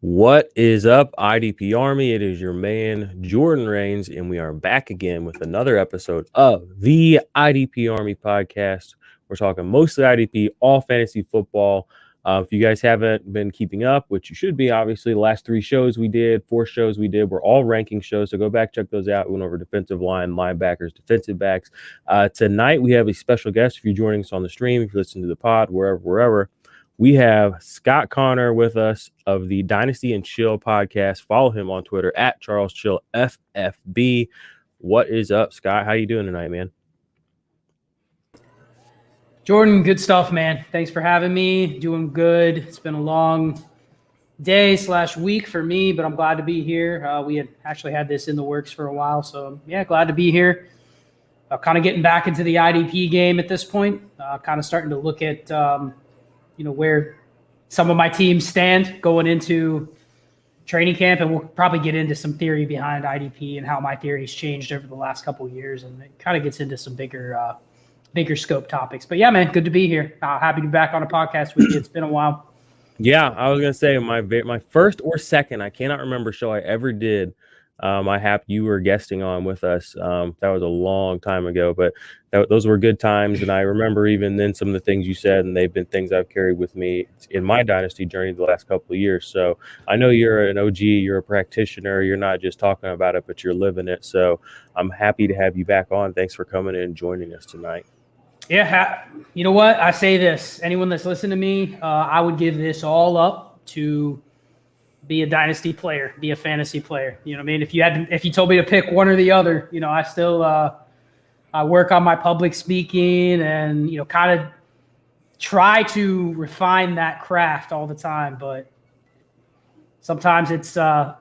What is up, IDP Army? It is your man, Jordan Rains, and we are back again with another episode of the IDP Army podcast. We're talking mostly IDP, all fantasy football. If you guys haven't been keeping up, which you should be, obviously, the last 3 shows we did, 4 shows we did, were all ranking shows. So go back, check those out. We went over defensive line, linebackers, defensive backs. Tonight, we have a special guest. If you're joining us on the stream, if you're listening to the pod, wherever. We have Scott Connor with us of the Dynasty and Chill podcast. Follow him on Twitter at CharlesChillFFB. What is up, Scott? How you doing tonight, man? Jordan, good stuff, man. Thanks for having me. Doing good. It's been a long day/week for me, but I'm glad to be here. We had actually had this in the works for a while, so yeah, glad to be here. Kind of getting back into the IDP game at this point. Kind of starting to look at where some of my teams stand going into training camp, and we'll probably get into some theory behind IDP and how my theory's changed over the last couple of years, and it kind of gets into some bigger scope topics. But yeah, man, good to be here. Happy to be back on a podcast with you. It's been a while. Yeah, I was gonna say my first or second, I cannot remember, show I ever did. You were guesting on with us. That was a long time ago, but those were good times. And I remember even then some of the things you said, and they've been things I've carried with me in my Dynasty journey the last couple of years. So I know you're an OG, you're a practitioner, you're not just talking about it, but you're living it. So I'm happy to have you back on. Thanks for coming in and joining us tonight. Yeah, you know what? I say this. Anyone that's listened to me, I would give this all up to be a Dynasty player, be a fantasy player. You know what I mean? If you told me to pick one or the other, I still I work on my public speaking and, kind of try to refine that craft all the time. But sometimes it's the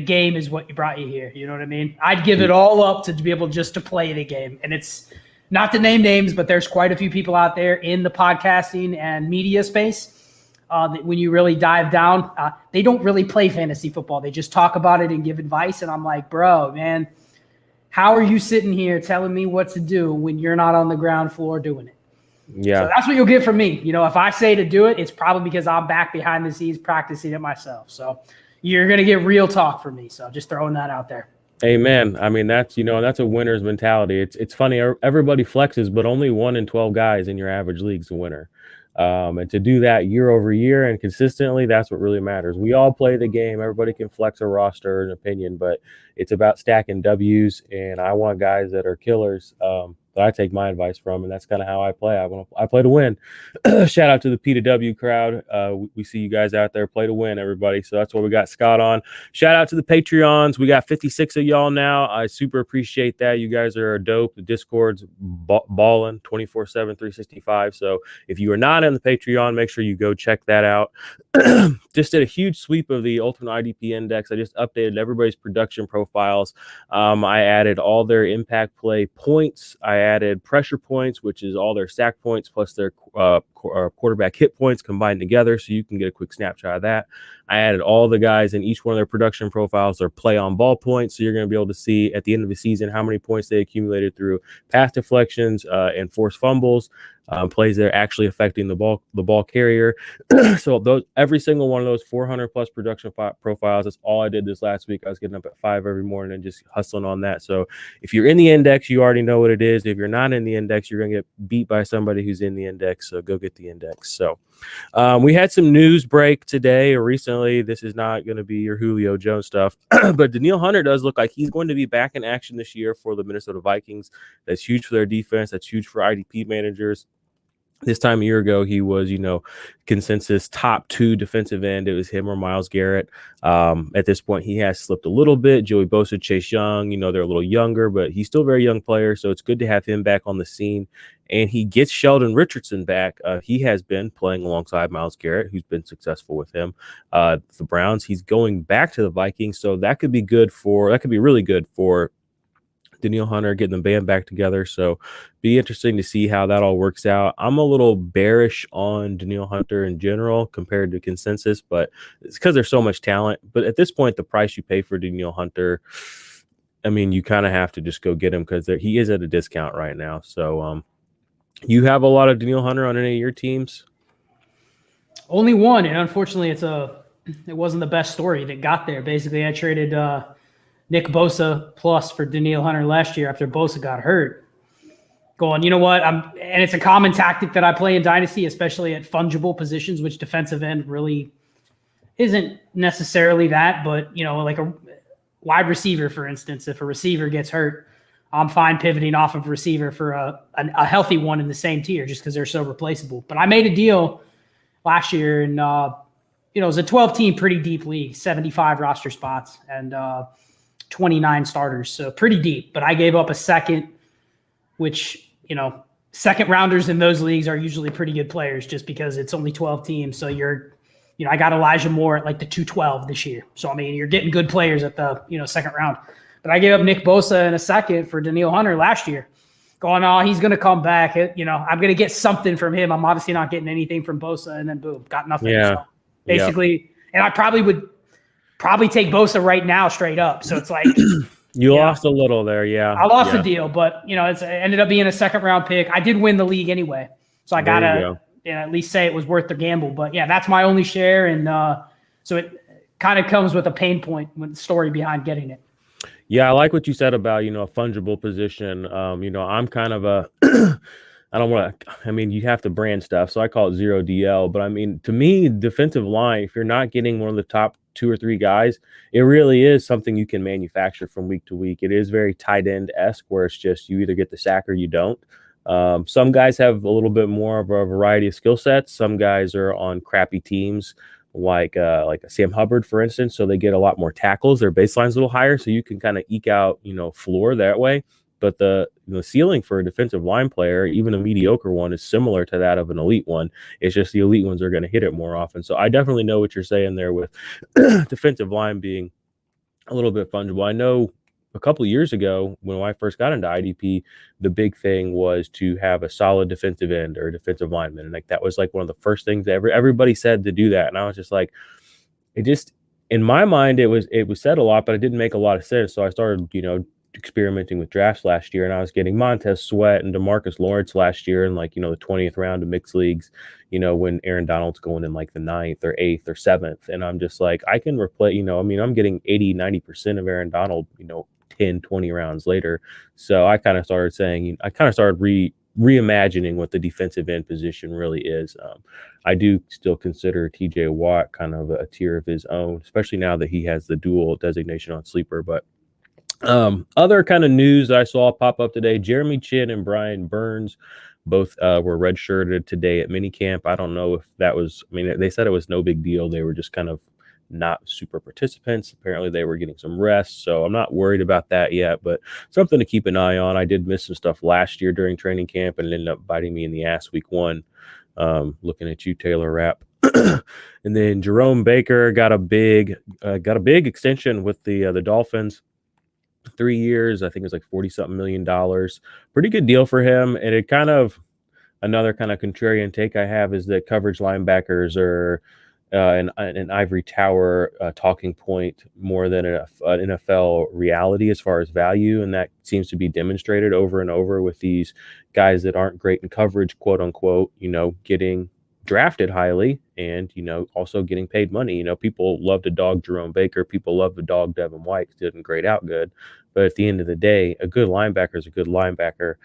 game is what brought you here. You know what I mean? I'd give it all up to be able just to play the game. And it's not to name names, but there's quite a few people out there in the podcasting and media space. When you really dive down, they don't really play fantasy football. They just talk about it and give advice. And I'm like, bro, man, how are you sitting here telling me what to do when you're not on the ground floor doing it? Yeah. So that's what you'll get from me. If I say to do it, it's probably because I'm back behind the scenes practicing it myself. So you're going to get real talk from me. So just throwing that out there. Amen. I mean, that's a winner's mentality. It's funny. Everybody flexes, but only 1 in 12 guys in your average league's a winner. And to do that year over year and consistently, that's what really matters. We all play the game. Everybody can flex a roster and opinion, but it's about stacking W's. And I want guys that are killers that I take my advice from, and that's kind of how I play. I play to win. Shout out to the P2W crowd. We see you guys out there. Play to win, everybody. So that's what we got Scott on. Shout out to the Patreons. We got 56 of y'all now. I super appreciate that. You guys are dope. The Discord's balling 24/7, 365. So if you are not in the Patreon, make sure you go check that out. Just did a huge sweep of the Ultimate IDP Index. I just updated everybody's production profiles. I added all their impact play points. I added pressure points, which is all their sack points plus their quarterback hit points combined together, so you can get a quick snapshot of that. I added all the guys in each one of their production profiles, their play on ball points, so you're going to be able to see at the end of the season how many points they accumulated through pass deflections and forced fumbles, plays that are actually affecting the ball carrier. So every single one of those 400 plus production profiles, that's all I did this last week. I was getting up at 5 every morning and just hustling on that. So if you're in the index, you already know what it is. If you're not in the index, you're going to get beat by somebody who's in the index. So go get the index. So we had some news break today or recently. This is not going to be your Julio Jones stuff, but Danielle Hunter does look like he's going to be back in action this year for the Minnesota Vikings. That's huge for their defense. That's huge for IDP managers. This time a year ago, he was, consensus top 2 defensive end. It was him or Myles Garrett. At this point, he has slipped a little bit. Joey Bosa, Chase Young, they're a little younger, but he's still a very young player. So it's good to have him back on the scene. And he gets Sheldon Richardson back. He has been playing alongside Myles Garrett, who's been successful with him. The Browns, he's going back to the Vikings. So that could be really good for Danielle Hunter, getting the band back together. So be interesting to see how that all works out. I'm a little bearish on Danielle Hunter in general compared to consensus, but it's because there's so much talent. But at this point, the price you pay for Danielle Hunter, I mean, you kind of have to just go get him because he is at a discount right now. So you have a lot of Danielle Hunter on any of your teams? Only one, and unfortunately, it's a it wasn't the best story that got there. Basically, I traded Nick Bosa plus for Danielle Hunter last year after Bosa got hurt. Going, you know what? And it's a common tactic that I play in Dynasty, especially at fungible positions, which defensive end really isn't necessarily that. But, like a wide receiver, for instance, if a receiver gets hurt, I'm fine pivoting off of receiver for a healthy one in the same tier just because they're so replaceable. But I made a deal last year, and it was a 12-team pretty deep league, 75 roster spots and 29 starters, so pretty deep. But I gave up a second, which, second rounders in those leagues are usually pretty good players just because it's only 12 teams. So I got Elijah Moore at like the 212 this year. So, I mean, you're getting good players at the, second round. But I gave up Nick Bosa in a second for Danielle Hunter last year. Going, oh, he's going to come back. I'm going to get something from him. I'm obviously not getting anything from Bosa. And then, boom, got nothing. Yeah. So basically, and I probably would take Bosa right now straight up. So it's like – You lost a little there, yeah. I lost the deal, but, it ended up being a second-round pick. I did win the league anyway. So I got to at least say it was worth the gamble. But, yeah, that's my only share. And so it kind of comes with a pain point with the story behind getting it. Yeah, I like what you said about, a fungible position. I'm kind of a I don't want to, I mean, you have to brand stuff, so I call it 0 DL. But I mean, to me, defensive line, if you're not getting one of the top 2 or 3 guys, it really is something you can manufacture from week to week. It is very tight end-esque where it's just you either get the sack or you don't. Some guys have a little bit more of a variety of skill sets. Some guys are on crappy teams like a Sam Hubbard, for instance, so they get a lot more tackles. Their baseline's a little higher, so you can kind of eke out, floor that way. But the ceiling for a defensive line player, even a mediocre one, is similar to that of an elite one. It's just the elite ones are going to hit it more often. So I definitely know what you're saying there with defensive line being a little bit fungible. I know a couple of years ago when I first got into IDP, the big thing was to have a solid defensive end or defensive lineman. And like that was like one of the first things everybody said to do that. And I was just like, in my mind, it was said a lot, but it didn't make a lot of sense. So I started, experimenting with drafts last year, and I was getting Montez Sweat and DeMarcus Lawrence last year in the 20th round of mixed leagues, when Aaron Donald's going in like the 9th or 8th or 7th. And I'm just like, I can replace, I'm getting 80-90% of Aaron Donald, 10, 20 rounds later. So I kind of started saying, reimagining what the defensive end position really is. I do still consider TJ Watt kind of a tier of his own, especially now that he has the dual designation on sleeper. But other kind of news I saw pop up today, Jeremy Chin and Brian Burns both were redshirted today at minicamp. I don't know if that was, they said it was no big deal. They were just kind of not super participants. Apparently they were getting some rest, so I'm not worried about that yet, but something to keep an eye on. I did miss some stuff last year during training camp, and it ended up biting me in the ass week 1. Looking at you, Taylor Rapp. And then Jerome Baker got a big extension with the Dolphins. 3 years, I think it was like $40-something million. Pretty good deal for him. And it kind of, another kind of contrarian take I have is that coverage linebackers are an ivory tower talking point more than an NFL reality as far as value. And that seems to be demonstrated over and over with these guys that aren't great in coverage, quote unquote, getting drafted highly and, also getting paid money. People love to dog Jerome Baker. People love to dog Devin White. Didn't grade out good. But at the end of the day, a good linebacker is a good linebacker.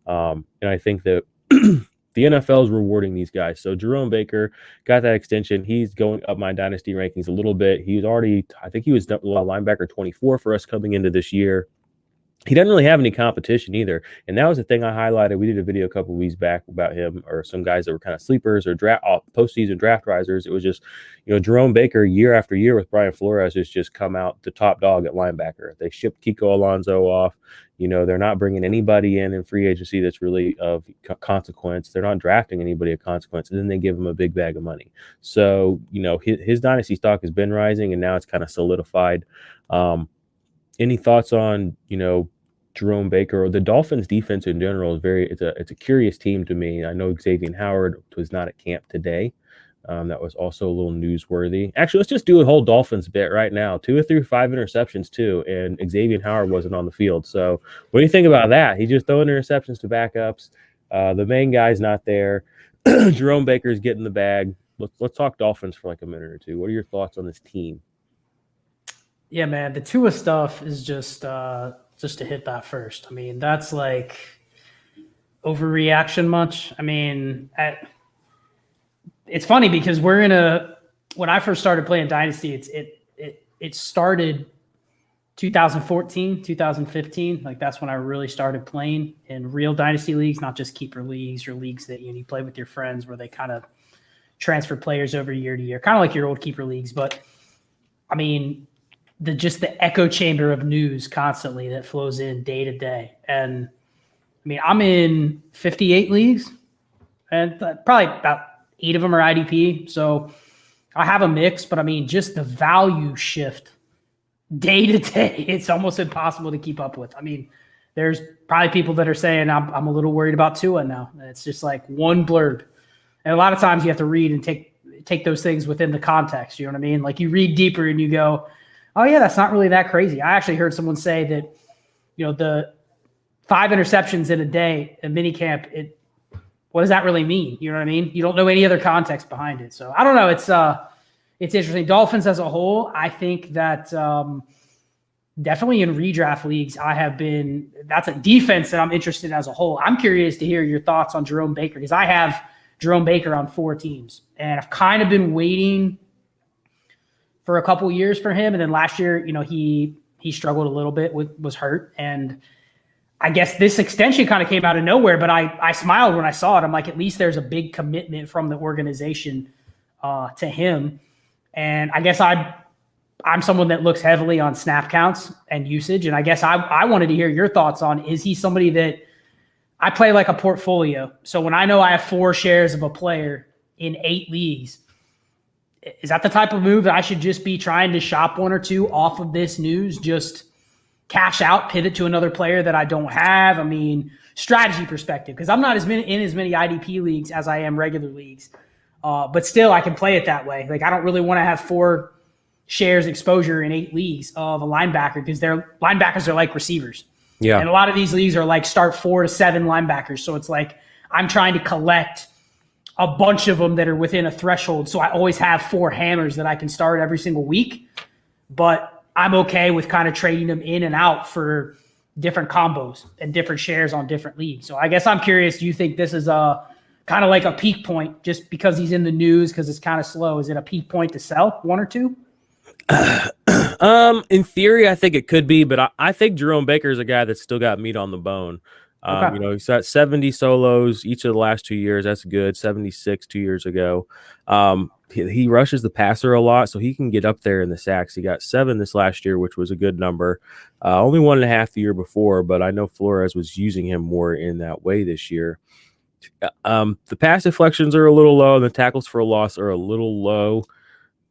And I think that the NFL is rewarding these guys. So Jerome Baker got that extension. He's going up my dynasty rankings a little bit. He was linebacker 24 for us coming into this year. He doesn't really have any competition either. And that was the thing I highlighted. We did a video a couple of weeks back about him or some guys that were kind of sleepers or postseason draft risers. It was just, Jerome Baker year after year with Brian Flores has just come out the top dog at linebacker. They shipped Kiko Alonso off. They're not bringing anybody in free agency that's really of consequence. They're not drafting anybody of consequence. And then they give him a big bag of money. So, his dynasty stock has been rising and now it's kind of solidified. Any thoughts on, Jerome Baker or the Dolphins defense in general? It's a curious team to me. I know Xavier Howard was not at camp today. That was also a little newsworthy. Actually, let's just do a whole Dolphins bit right now. 2 through 5 interceptions too, and Xavier Howard wasn't on the field. So what do you think about that? He's just throwing interceptions to backups. The main guy's not there. Jerome Baker's getting the bag. let's talk Dolphins for like a minute or two. What are your thoughts on this team? Yeah, man, the Tua stuff is just to hit that first. I mean, that's like overreaction much. I mean, it's funny because when I first started playing Dynasty, it started 2014, 2015. Like that's when I really started playing in real Dynasty leagues, not just keeper leagues or leagues that you play with your friends where they kind of transfer players over year to year, kind of like your old keeper leagues. But I mean, the echo chamber of news constantly that flows in day to day. And I mean, I'm in 58 leagues and probably about 8 of them are IDP. So I have a mix, but I mean, just the value shift day to day, it's almost impossible to keep up with. I mean, there's probably people that are saying I'm a little worried about Tua now. It's just like one blurb. And a lot of times you have to read and take those things within the context. You know what I mean? Like you read deeper and you go, oh yeah, that's not really that crazy. I actually heard someone say that, the 5 interceptions in a day in minicamp, what does that really mean? You know what I mean? You don't know any other context behind it. So I don't know. It's interesting. Dolphins as a whole, I think that definitely in redraft leagues, that's a defense that I'm interested in as a whole. I'm curious to hear your thoughts on Jerome Baker because I have Jerome Baker on 4 teams. And I've kind of been waiting for a couple years for him. And then last year, he struggled a little bit was hurt. And I guess this extension kind of came out of nowhere, but I smiled when I saw it. I'm like, at least there's a big commitment from the organization to him. And I guess I'm someone that looks heavily on snap counts and usage. And I guess I wanted to hear your thoughts on, is he somebody that I play like a portfolio? So when I know I have 4 shares of a player in 8 leagues, is that the type of move that I should just be trying to shop 1 or 2 off of this news, just cash out, pivot to another player that I don't have? I mean, strategy perspective, because I'm not in as many IDP leagues as I am regular leagues. But still, I can play it that way. Like, I don't really want to have 4 shares exposure in 8 leagues of a linebacker because their linebackers are like receivers. Yeah. And a lot of these leagues are like start 4 to 7 linebackers. So it's like I'm trying to collect a bunch of them that are within a threshold. So I always have 4 hammers that I can start every single week. But I'm okay with kind of trading them in and out for different combos and different shares on different leagues. So I guess I'm curious, do you think this is kind of like a peak point just because he's in the news because it's kind of slow? Is it a peak point to sell 1 or 2? In theory, I think it could be, but I think Jerome Baker is a guy that's still got meat on the bone. Okay. He's got 70 solos each of the last 2 years. That's good. 76 2 years ago. He rushes the passer a lot, so he can get up there in the sacks. He got 7 this last year, which was a good number. Only 1.5 the year before, but I know Flores was using him more in that way this year. The pass deflections are a little low, and the tackles for a loss are a little low.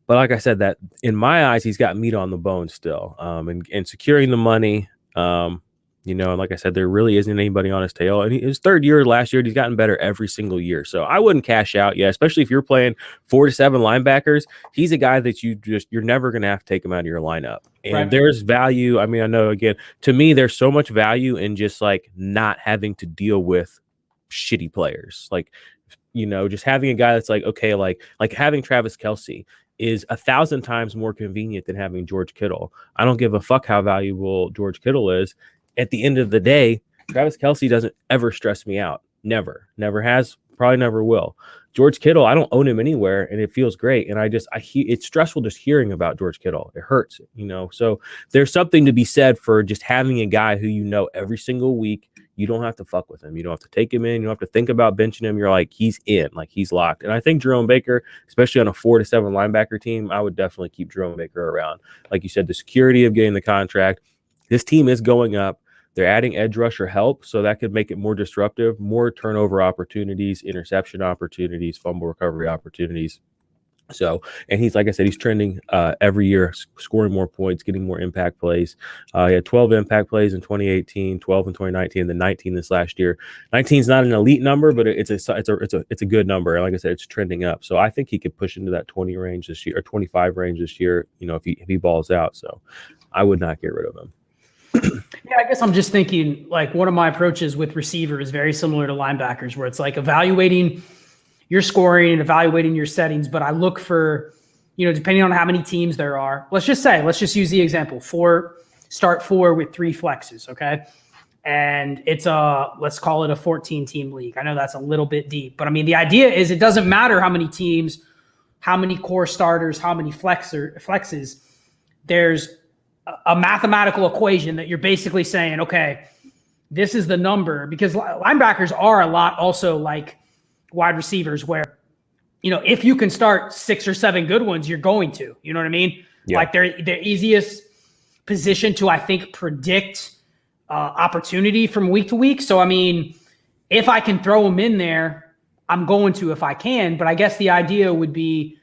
But like I said, that in my eyes, he's got meat on the bone still. And securing the money, and like I said, there really isn't anybody on his tail. And his 3rd year last year, he's gotten better every single year. So I wouldn't cash out yet, especially if you're playing 4 to 7 linebackers. He's a guy that you're never going to have to take him out of your lineup. And right. There's value. I mean, I know, again, to me, there's so much value in just like not having to deal with shitty players. Like, just having a guy that's like, okay, like having Travis Kelce is 1,000 times more convenient than having George Kittle. I don't give a fuck how valuable George Kittle is. At the end of the day, Travis Kelce doesn't ever stress me out. Never has, probably never will. George Kittle, I don't own him anywhere, and it feels great. And it's stressful just hearing about George Kittle. It hurts, So there's something to be said for just having a guy who every single week. You don't have to fuck with him. You don't have to take him in. You don't have to think about benching him. You're like, he's in, like he's locked. And I think Jerome Baker, especially on a 4 to 7 linebacker team, I would definitely keep Jerome Baker around. Like you said, the security of getting the contract. This team is going up. They're adding edge rusher help, so that could make it more disruptive, more turnover opportunities, interception opportunities, fumble recovery opportunities. So, and he's, like I said, he's trending every year, scoring more points, getting more impact plays. He had 12 impact plays in 2018, 12 in 2019, and then 19 this last year. 19 is not an elite number, but it's a good number. And like I said, it's trending up. So I think he could push into that 20 range this year or 25 range this year. If he balls out. So I would not get rid of him. Yeah, I guess I'm just thinking like one of my approaches with receiver is very similar to linebackers, where it's like evaluating you're scoring and evaluating your settings, but I look for, depending on how many teams there are, let's just use the example, start 4 with 3 flexes. Okay. And it's let's call it a 14 team league. I know that's a little bit deep, but I mean, the idea is it doesn't matter how many teams, how many core starters, how many flexes, there's a mathematical equation that you're basically saying, okay, this is the number, because linebackers are a lot also like wide receivers where, if you can start 6 or 7 good ones, you're going to, you know what I mean? Yeah. Like they're the easiest position to, I think, predict opportunity from week to week. So, I mean, if I can throw them in there, I'm going to if I can. But I guess the idea would be,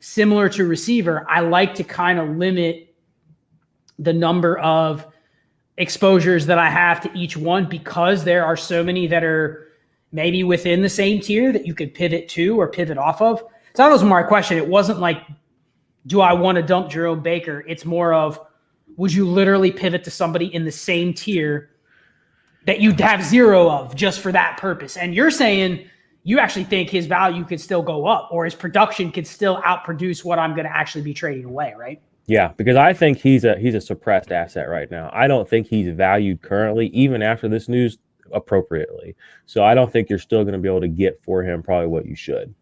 similar to receiver, I like to kind of limit the number of exposures that I have to each one, because there are so many that are maybe within the same tier that you could pivot to or pivot off of. So that was my question. It wasn't like, do I want to dump Jerome Baker? It's more of, would you literally pivot to somebody in the same tier that you'd have 0 of just for that purpose? And you're saying you actually think his value could still go up, or his production could still outproduce what I'm going to actually be trading away, right? Yeah, because I think he's a suppressed asset right now. I don't think he's valued currently, even after this news, appropriately. So I don't think you're still going to be able to get for him probably what you should.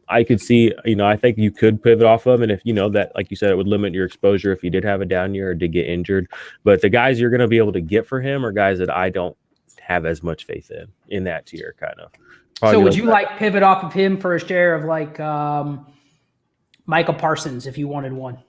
I could see, I think you could pivot off of him, and if that, like you said, it would limit your exposure if he did have a down year or did get injured. But the guys you're going to be able to get for him are guys that I don't have as much faith in that tier, kind of. So would you like pivot off of him for a share of like Micah Parsons if you wanted one?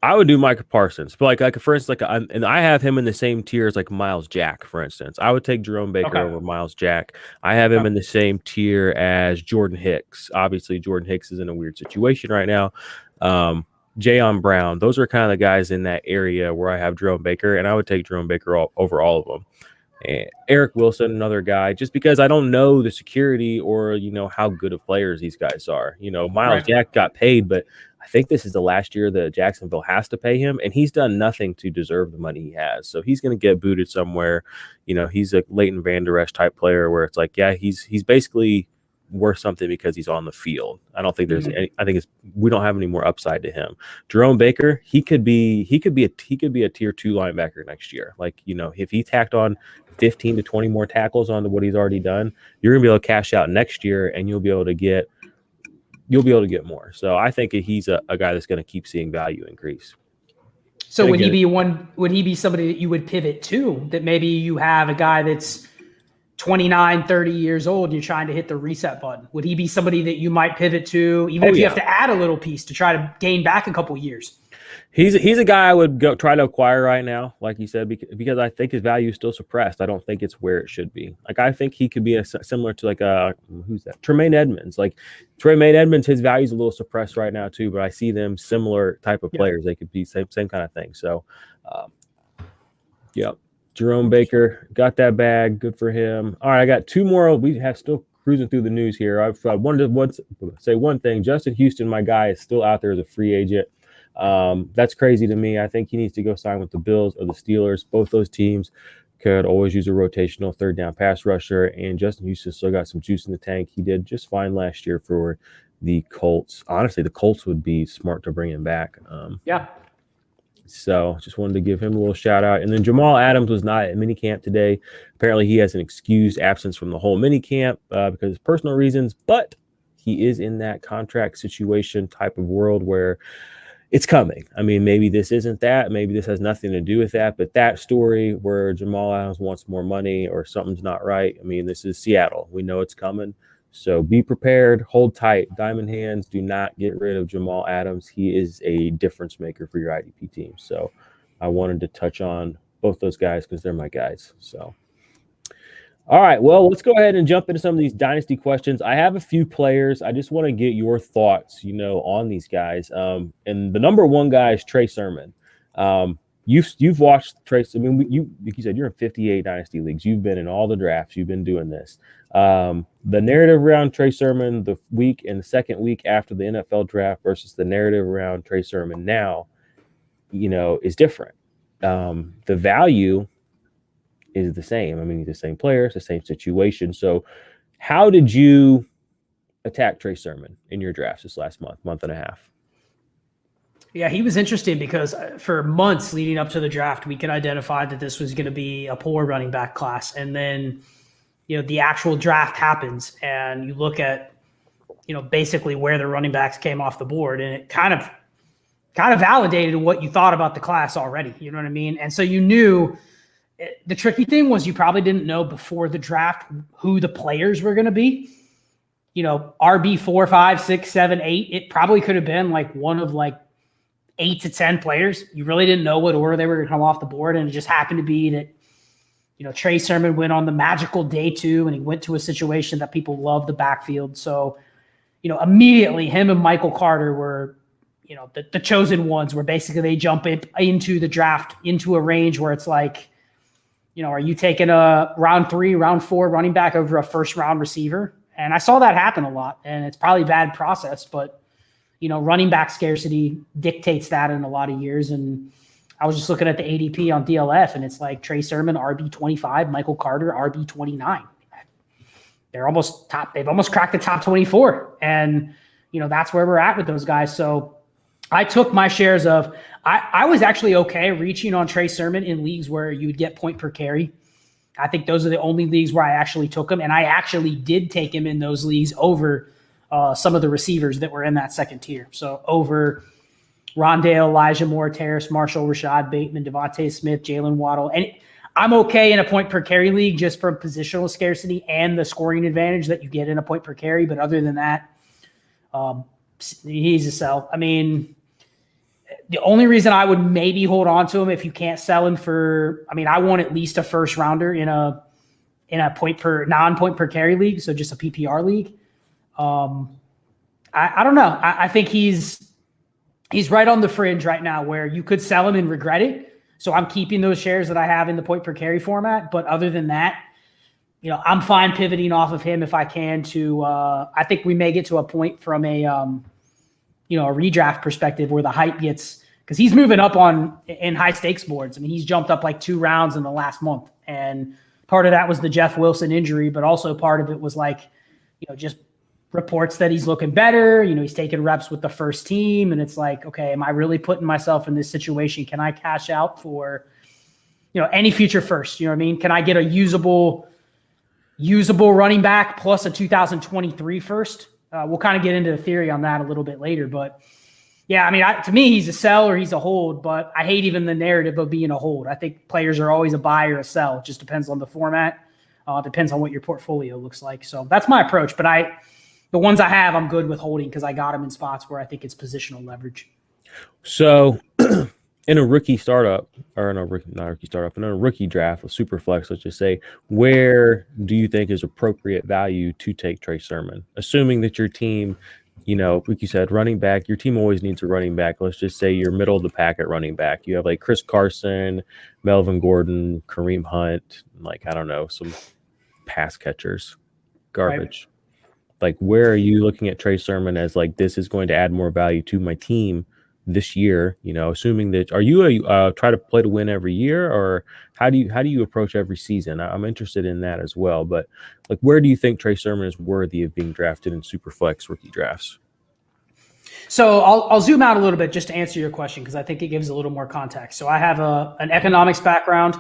I would do Micah Parsons, but like for instance, and I have him in the same tier as like Miles Jack, for instance. I would take Jerome Baker over Miles Jack. I have him in the same tier as Jordan Hicks. Obviously, Jordan Hicks is in a weird situation right now. Jayon Brown, those are kind of the guys in that area where I have Jerome Baker, and I would take Jerome Baker over all of them. And Eric Wilson, another guy, just because I don't know the security or how good of players these guys are. Miles Jack got paid, but I think this is the last year that Jacksonville has to pay him, and he's done nothing to deserve the money he has. So he's going to get booted somewhere. He's a Leighton Vander Esch type player where it's like, yeah, he's basically worth something because he's on the field. I don't think there's any, I think we don't have any more upside to him. Jerome Baker, he could be a tier 2 linebacker next year. Like, if he tacked on 15 to 20 more tackles on what he's already done, you're gonna be able to cash out next year, and you'll be able to get more. So I think he's a guy that's going to keep seeing value increase. So would he be somebody that you would pivot to, that maybe you have a guy that's 29, 30 years old and you're trying to hit the reset button? Would he be somebody that you might pivot to, even if you have to add a little piece to try to gain back a couple years? He's a guy I would go try to acquire right now, like you said, because I think his value is still suppressed. I don't think it's where it should be. Like, I think he could be similar to like who's that? Tremaine Edmonds. Like Tremaine Edmonds, his value is a little suppressed right now too, but I see them similar type of players. They could be same kind of thing. So, Jerome Baker got that bag. Good for him. All right, I got 2 more. We have still cruising through the news here. I wanted to say one thing. Justin Houston, my guy, is still out there as a free agent. That's crazy to me. I think he needs to go sign with the Bills or the Steelers. Both those teams could always use a rotational third down pass rusher, and Justin Houston still got some juice in the tank. He did just fine last year for the Colts. Honestly, the Colts would be smart to bring him back. So just wanted to give him a little shout out. And then Jamal Adams was not at minicamp today. Apparently he has an excused absence from the whole minicamp because of personal reasons, but he is in that contract situation type of world where it's coming. I mean, maybe this isn't that. Maybe this has nothing to do with that. But that story where Jamal Adams wants more money or something's not right, I mean, this is Seattle. We know it's coming. So be prepared. Hold tight. Diamond hands. Do not get rid of Jamal Adams. He is a difference maker for your IDP team. So I wanted to touch on both those guys because they're my guys. So, all right. Well, let's go ahead and jump into some of these dynasty questions. I have a few players. I just want to get your thoughts, on these guys. And the number one guy is Trey Sermon. You've watched Trey. I mean, you said you're in 58 dynasty leagues. You've been in all the drafts. You've been doing this. The narrative around Trey Sermon the week and the second week after the NFL draft versus the narrative around Trey Sermon now, is different. The value is the same. I mean, the same players, the same situation. So how did you attack Trey Sermon in your drafts this last month and a half? Yeah, he was interesting because for months leading up to the draft, we could identify that this was going to be a poor running back class. And then, the actual draft happens and you look at, basically where the running backs came off the board, and it kind of validated what you thought about the class already. You know what I mean? And so you knew the tricky thing was you probably didn't know before the draft who the players were going to be. RB 4, 5, 6, 7, 8. It probably could have been like one of like 8 to 10 players. You really didn't know what order they were going to come off the board. And it just happened to be that, Trey Sermon went on the magical day 2 and he went to a situation that people love the backfield. So, immediately him and Michael Carter were, the chosen ones, where basically they jump into the draft into a range where it's like, are you taking a round 3, round 4 running back over a first round receiver? And I saw that happen a lot, and it's probably a bad process, but running back scarcity dictates that in a lot of years. And I was just looking at the ADP on DLF, and it's like Trey Sermon, RB25, Michael Carter, RB29. They're almost top. They've almost cracked the top 24. And, that's where we're at with those guys. So I took my shares of, I was actually okay reaching on Trey Sermon in leagues where you would get point per carry. I think those are the only leagues where I actually took him. And I actually did take him in those leagues over some of the receivers that were in that second tier. So over Rondale, Elijah Moore, Terrace Marshall, Rashad Bateman, Devontae Smith, Jalen Waddle. And I'm okay in a point per carry league just from positional scarcity and the scoring advantage that you get in a point per carry. But other than that, he's a sell. I mean, the only reason I would maybe hold on to him if you can't sell him for, I want at least a first rounder in a non-point per carry league. So just a PPR league. I don't know. I think he's right on the fringe right now where you could sell him and regret it. So I'm keeping those shares that I have in the point per carry format. But other than that, I'm fine pivoting off of him if I can to, I think we may get to a point from a redraft perspective where the hype gets, because he's moving up in high stakes boards. He's jumped up like 2 rounds in the last month. And part of that was the Jeff Wilson injury, but also part of it was like, just reports that he's looking better. He's taking reps with the first team. And it's like, okay, am I really putting myself in this situation? Can I cash out for, any future first? You know what I mean? Can I get a usable running back plus a 2023 first? We'll kind of get into the theory on that a little bit later. But yeah, to me, he's a sell or he's a hold, but I hate even the narrative of being a hold. I think players are always a buy or a sell. It just depends on the format. Depends on what your portfolio looks like. So that's my approach. But the ones I have, I'm good with holding because I got them in spots where I think it's positional leverage. So in a rookie startup, or in a rookie draft, a super flex, let's just say, where do you think is appropriate value to take Trey Sermon? Assuming that your team, like you said, running back, your team always needs a running back. Let's just say you're middle of the pack at running back. You have like Chris Carson, Melvin Gordon, Kareem Hunt, some pass catchers, garbage. Right. Like, where are you looking at Trey Sermon as like, this is going to add more value to my team this year? Assuming that, are you try to play to win every year, or how do you approach every season? I'm interested in that as well. But like, where do you think Trey Sermon is worthy of being drafted in Superflex rookie drafts? So I'll zoom out a little bit just to answer your question, because I think it gives a little more context. So I have an economics background,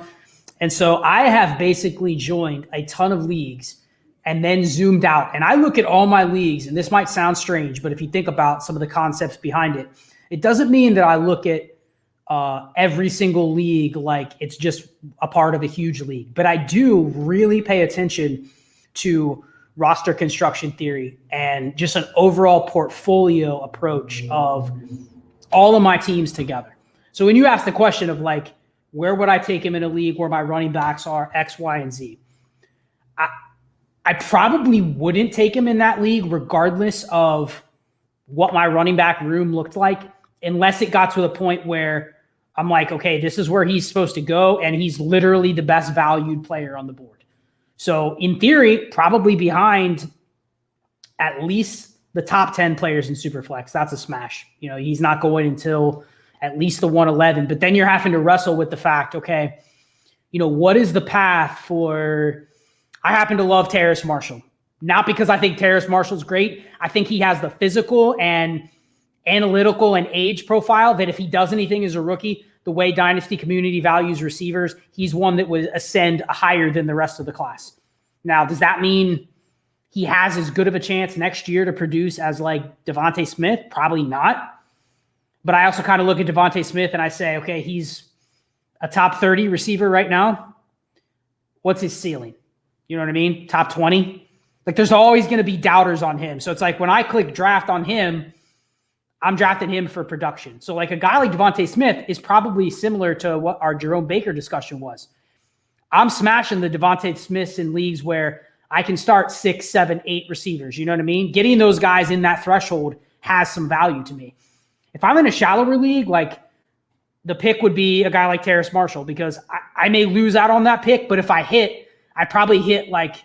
and so I have basically joined a ton of leagues and then zoomed out. And I look at all my leagues, and this might sound strange, but if you think about some of the concepts behind it, it doesn't mean that I look at every single league like it's just a part of a huge league. But I do really pay attention to roster construction theory and just an overall portfolio approach of all of my teams together. So when you ask the question of like, where would I take him in a league where my running backs are X, Y, and Z? I probably wouldn't take him in that league regardless of what my running back room looked like, unless it got to the point where I'm like, okay, this is where he's supposed to go, and he's literally the best valued player on the board. So in theory, probably behind at least the top 10 players in Superflex. That's a smash. He's not going until at least the 111. But then you're having to wrestle with the fact, okay, what is the path for – I happen to love Terrace Marshall. Not because I think Terrace Marshall's great. I think he has the physical and analytical and age profile that if he does anything as a rookie, the way Dynasty community values receivers, he's one that would ascend higher than the rest of the class. Now, does that mean he has as good of a chance next year to produce as like Devontae Smith? Probably not. But I also kind of look at Devontae Smith and I say, okay, he's a top 30 receiver right now. What's his ceiling? You know what I mean? Top 20? Like there's always going to be doubters on him. So it's like when I click draft on him, I'm drafting him for production. So like a guy like Devontae Smith is probably similar to what our Jerome Baker discussion was. I'm smashing the Devontae Smiths in leagues where I can start 6, 7, 8 receivers. You know what I mean? Getting those guys in that threshold has some value to me. If I'm in a shallower league, like the pick would be a guy like Terrace Marshall because I may lose out on that pick, but if I hit, I probably hit like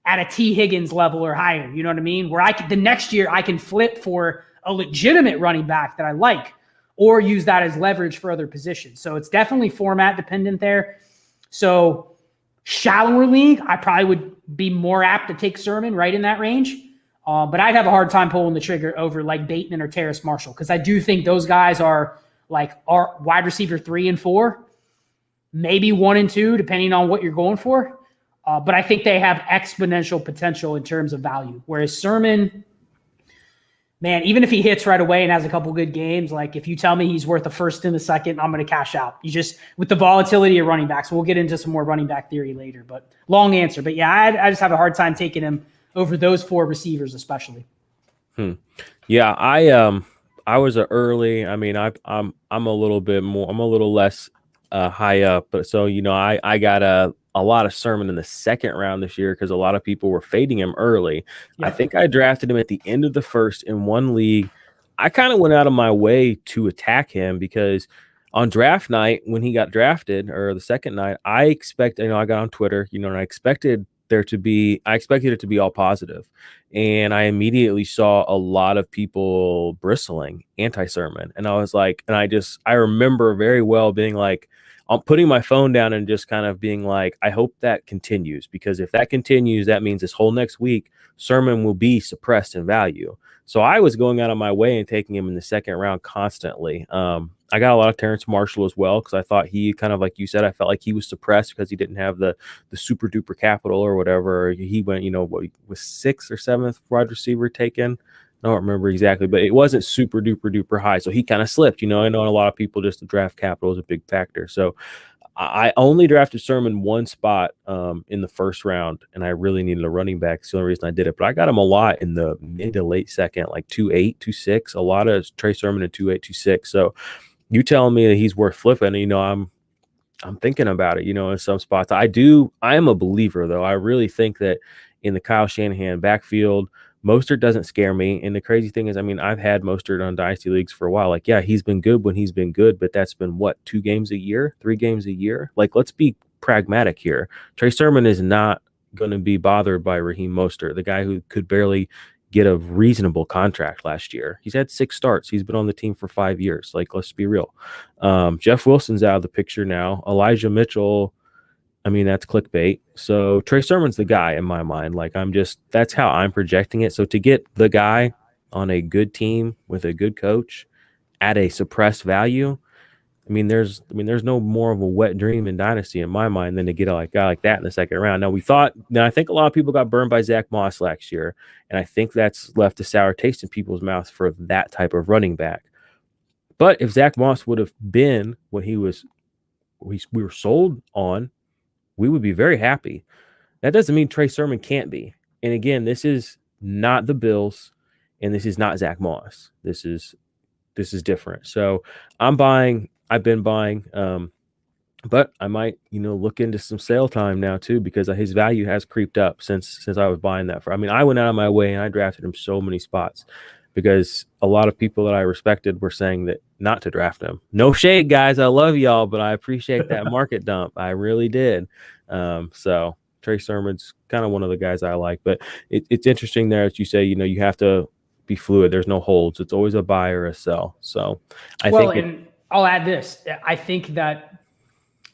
at a T. Higgins level or higher. You know what I mean? Where the next year I can flip for a legitimate running back that I like or use that as leverage for other positions. So it's definitely format dependent there. So shallower league, I probably would be more apt to take Sermon right in that range. But I'd have a hard time pulling the trigger over like Bateman or Terrace Marshall because I do think those guys are wide receiver 3 and 4, maybe 1 and 2, depending on what you're going for. But I think they have exponential potential in terms of value. Whereas Sermon, man, even if he hits right away and has a couple good games, like if you tell me he's worth a first and a second, I'm going to cash out. You just, with the volatility of running backs, we'll get into some more running back theory later, but long answer. But yeah, I just have a hard time taking him over those 4 receivers, especially. Yeah. I was early. I mean, I'm a little bit more, I'm a little less high up, but so, I got a lot of Sermon in the second round this year because a lot of people were fading him early. Yeah. I think I drafted him at the end of the first in one league. I kind of went out of my way to attack him because on draft night, when he got drafted, or the second night, I expected, I got on Twitter, and I expected it to be all positive. And I immediately saw a lot of people bristling anti-Sermon. And I was like, I remember very well being like, I'm putting my phone down and just kind of being like, I hope that continues, because if that continues, that means this whole next week, Sermon will be suppressed in value. So I was going out of my way and taking him in the second round constantly. I got a lot of Terrace Marshall as well because I thought he kind of, like you said, I felt like he was suppressed because he didn't have the super duper capital or whatever. He went, what was 6th or 7th wide receiver taken. I don't remember exactly, but it wasn't super duper duper high. So he kind of slipped, I know a lot of people just the draft capital is a big factor. So I only drafted Sermon one spot in the first round, and I really needed a running back. It's the only reason I did it. But I got him a lot in the mid to late second, like 2.8, 2.6, a lot of Trey Sermon in 2.8, 2.6. So you telling me that he's worth flipping, I'm thinking about it, in some spots. I am a believer, though. I really think that in the Kyle Shanahan backfield, Mostert doesn't scare me. And the crazy thing is, I've had Mostert on Dynasty leagues for a while. Like, yeah, he's been good when he's been good, but that's been what, 2 games a year, 3 games a year? Like, let's be pragmatic here. Trey Sermon is not going to be bothered by Raheem Mostert, the guy who could barely get a reasonable contract last year. He's had 6 starts. He's been on the team for 5 years. Like, let's be real. Jeff Wilson's out of the picture now. Elijah Mitchell, that's clickbait. So Trey Sermon's the guy in my mind. Like, that's how I'm projecting it. So to get the guy on a good team with a good coach at a suppressed value, there's no more of a wet dream in Dynasty in my mind than to get a guy like that in the second round. Now I think a lot of people got burned by Zach Moss last year, and I think that's left a sour taste in people's mouths for that type of running back. But if Zach Moss would have been what we were sold on, we would be very happy. That doesn't mean Trey Sermon can't be. And again, this is not the Bills, and this is not Zach Moss. This is different. So I've been buying, but I might, look into some sale time now too, because his value has creeped up since I was buying that I went out of my way and I drafted him so many spots because a lot of people that I respected were saying that not to draft him. No shade, guys. I love y'all, but I appreciate that market dump. I really did. So Trey Sermon's kind of one of the guys I like, but it's interesting there that you say, you have to be fluid. There's no holds. It's always a buy or a sell. So I think I'll add this. I think that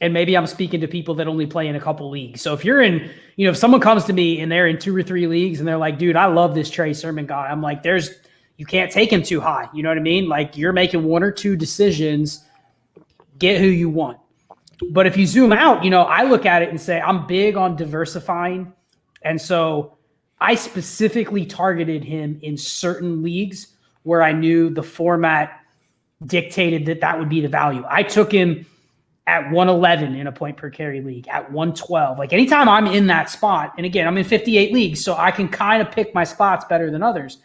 And maybe I'm speaking to people that only play in a couple leagues. So if you're in, if someone comes to me and they're in 2 or 3 leagues and they're like, dude, I love this Trey Sermon guy. I'm like, you can't take him too high. You know what I mean? Like, you're making 1 or 2 decisions, get who you want. But if you zoom out, I look at it and say, I'm big on diversifying. And so I specifically targeted him in certain leagues where I knew the format dictated that would be the value. I took him at 111 in a point per carry league, at 112. Like, anytime I'm in that spot, and again, I'm in 58 leagues, so I can kind of pick my spots better than others.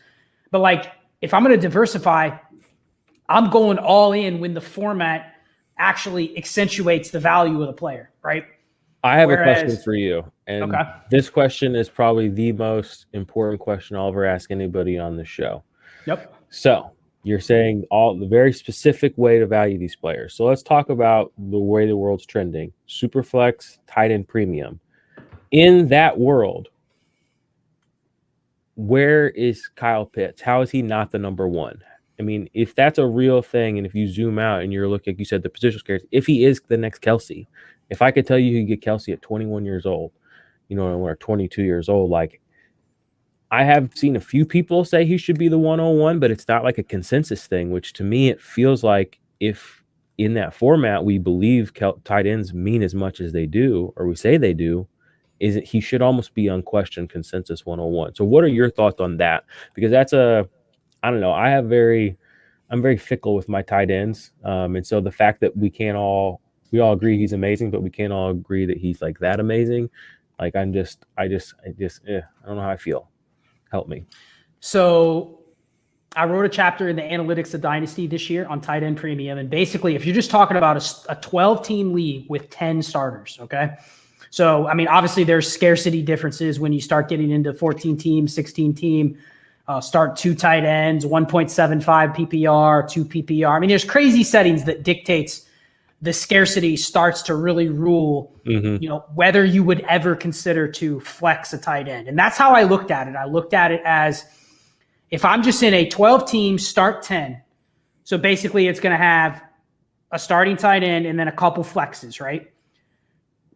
But like, if I'm going to diversify, I'm going all in when the format actually accentuates the value of the player, right? I have a question for you. And okay. This question is probably the most important question I'll ever ask anybody on the show. Yep. So you're saying the very specific way to value these players. So let's talk about the way the world's trending. Superflex, tight end premium. In that world, where is Kyle Pitts? How is he not the number one? I mean, if that's a real thing, and if you zoom out and you're looking, like you said, the positional scares, if he is the next Kelsey, if I could tell you get Kelsey at 21 years old, or 22 years old, like, I have seen a few people say he should be the 101, but it's not like a consensus thing, which to me, it feels like if in that format we believe tight ends mean as much as they do, or we say they do, he should almost be unquestioned consensus 101. So what are your thoughts on that? Because I don't know. I'm very fickle with my tight ends. And so the fact that we all agree he's amazing, but we can't all agree that he's like that amazing. Like, I don't know how I feel. Help me. So I wrote a chapter in the analytics of Dynasty this year on tight end premium. And basically, if you're just talking about a 12-team league with 10 starters, okay? So, I mean, obviously there's scarcity differences when you start getting into 14-team, 16-team, start 2 tight ends, 1.75 PPR, 2 PPR. I mean, there's crazy settings that dictates the scarcity starts to really rule, whether you would ever consider to flex a tight end. And that's how I looked at it. I looked at it as, if I'm just in a 12-team start 10, so basically it's going to have a starting tight end and then a couple flexes, right?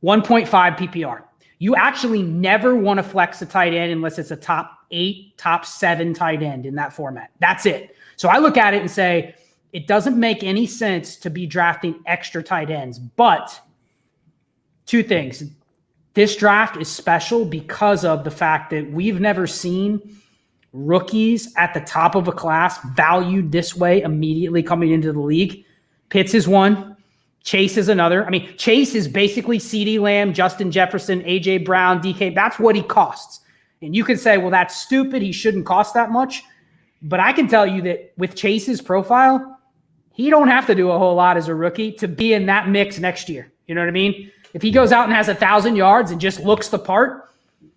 1.5 PPR. You actually never want to flex a tight end unless it's a top 8, top 7 tight end in that format. That's it. So I look at it and say, it doesn't make any sense to be drafting extra tight ends. But 2 things. This draft is special because of the fact that we've never seen rookies at the top of a class valued this way immediately coming into the league. Pitts is one. Chase is another. I mean, Chase is basically CeeDee Lamb, Justin Jefferson, A.J. Brown, DK. That's what he costs. And you can say, well, that's stupid. He shouldn't cost that much. But I can tell you that with Chase's profile, he don't have to do a whole lot as a rookie to be in that mix next year. You know what I mean? If he goes out and has 1,000 yards and just looks the part,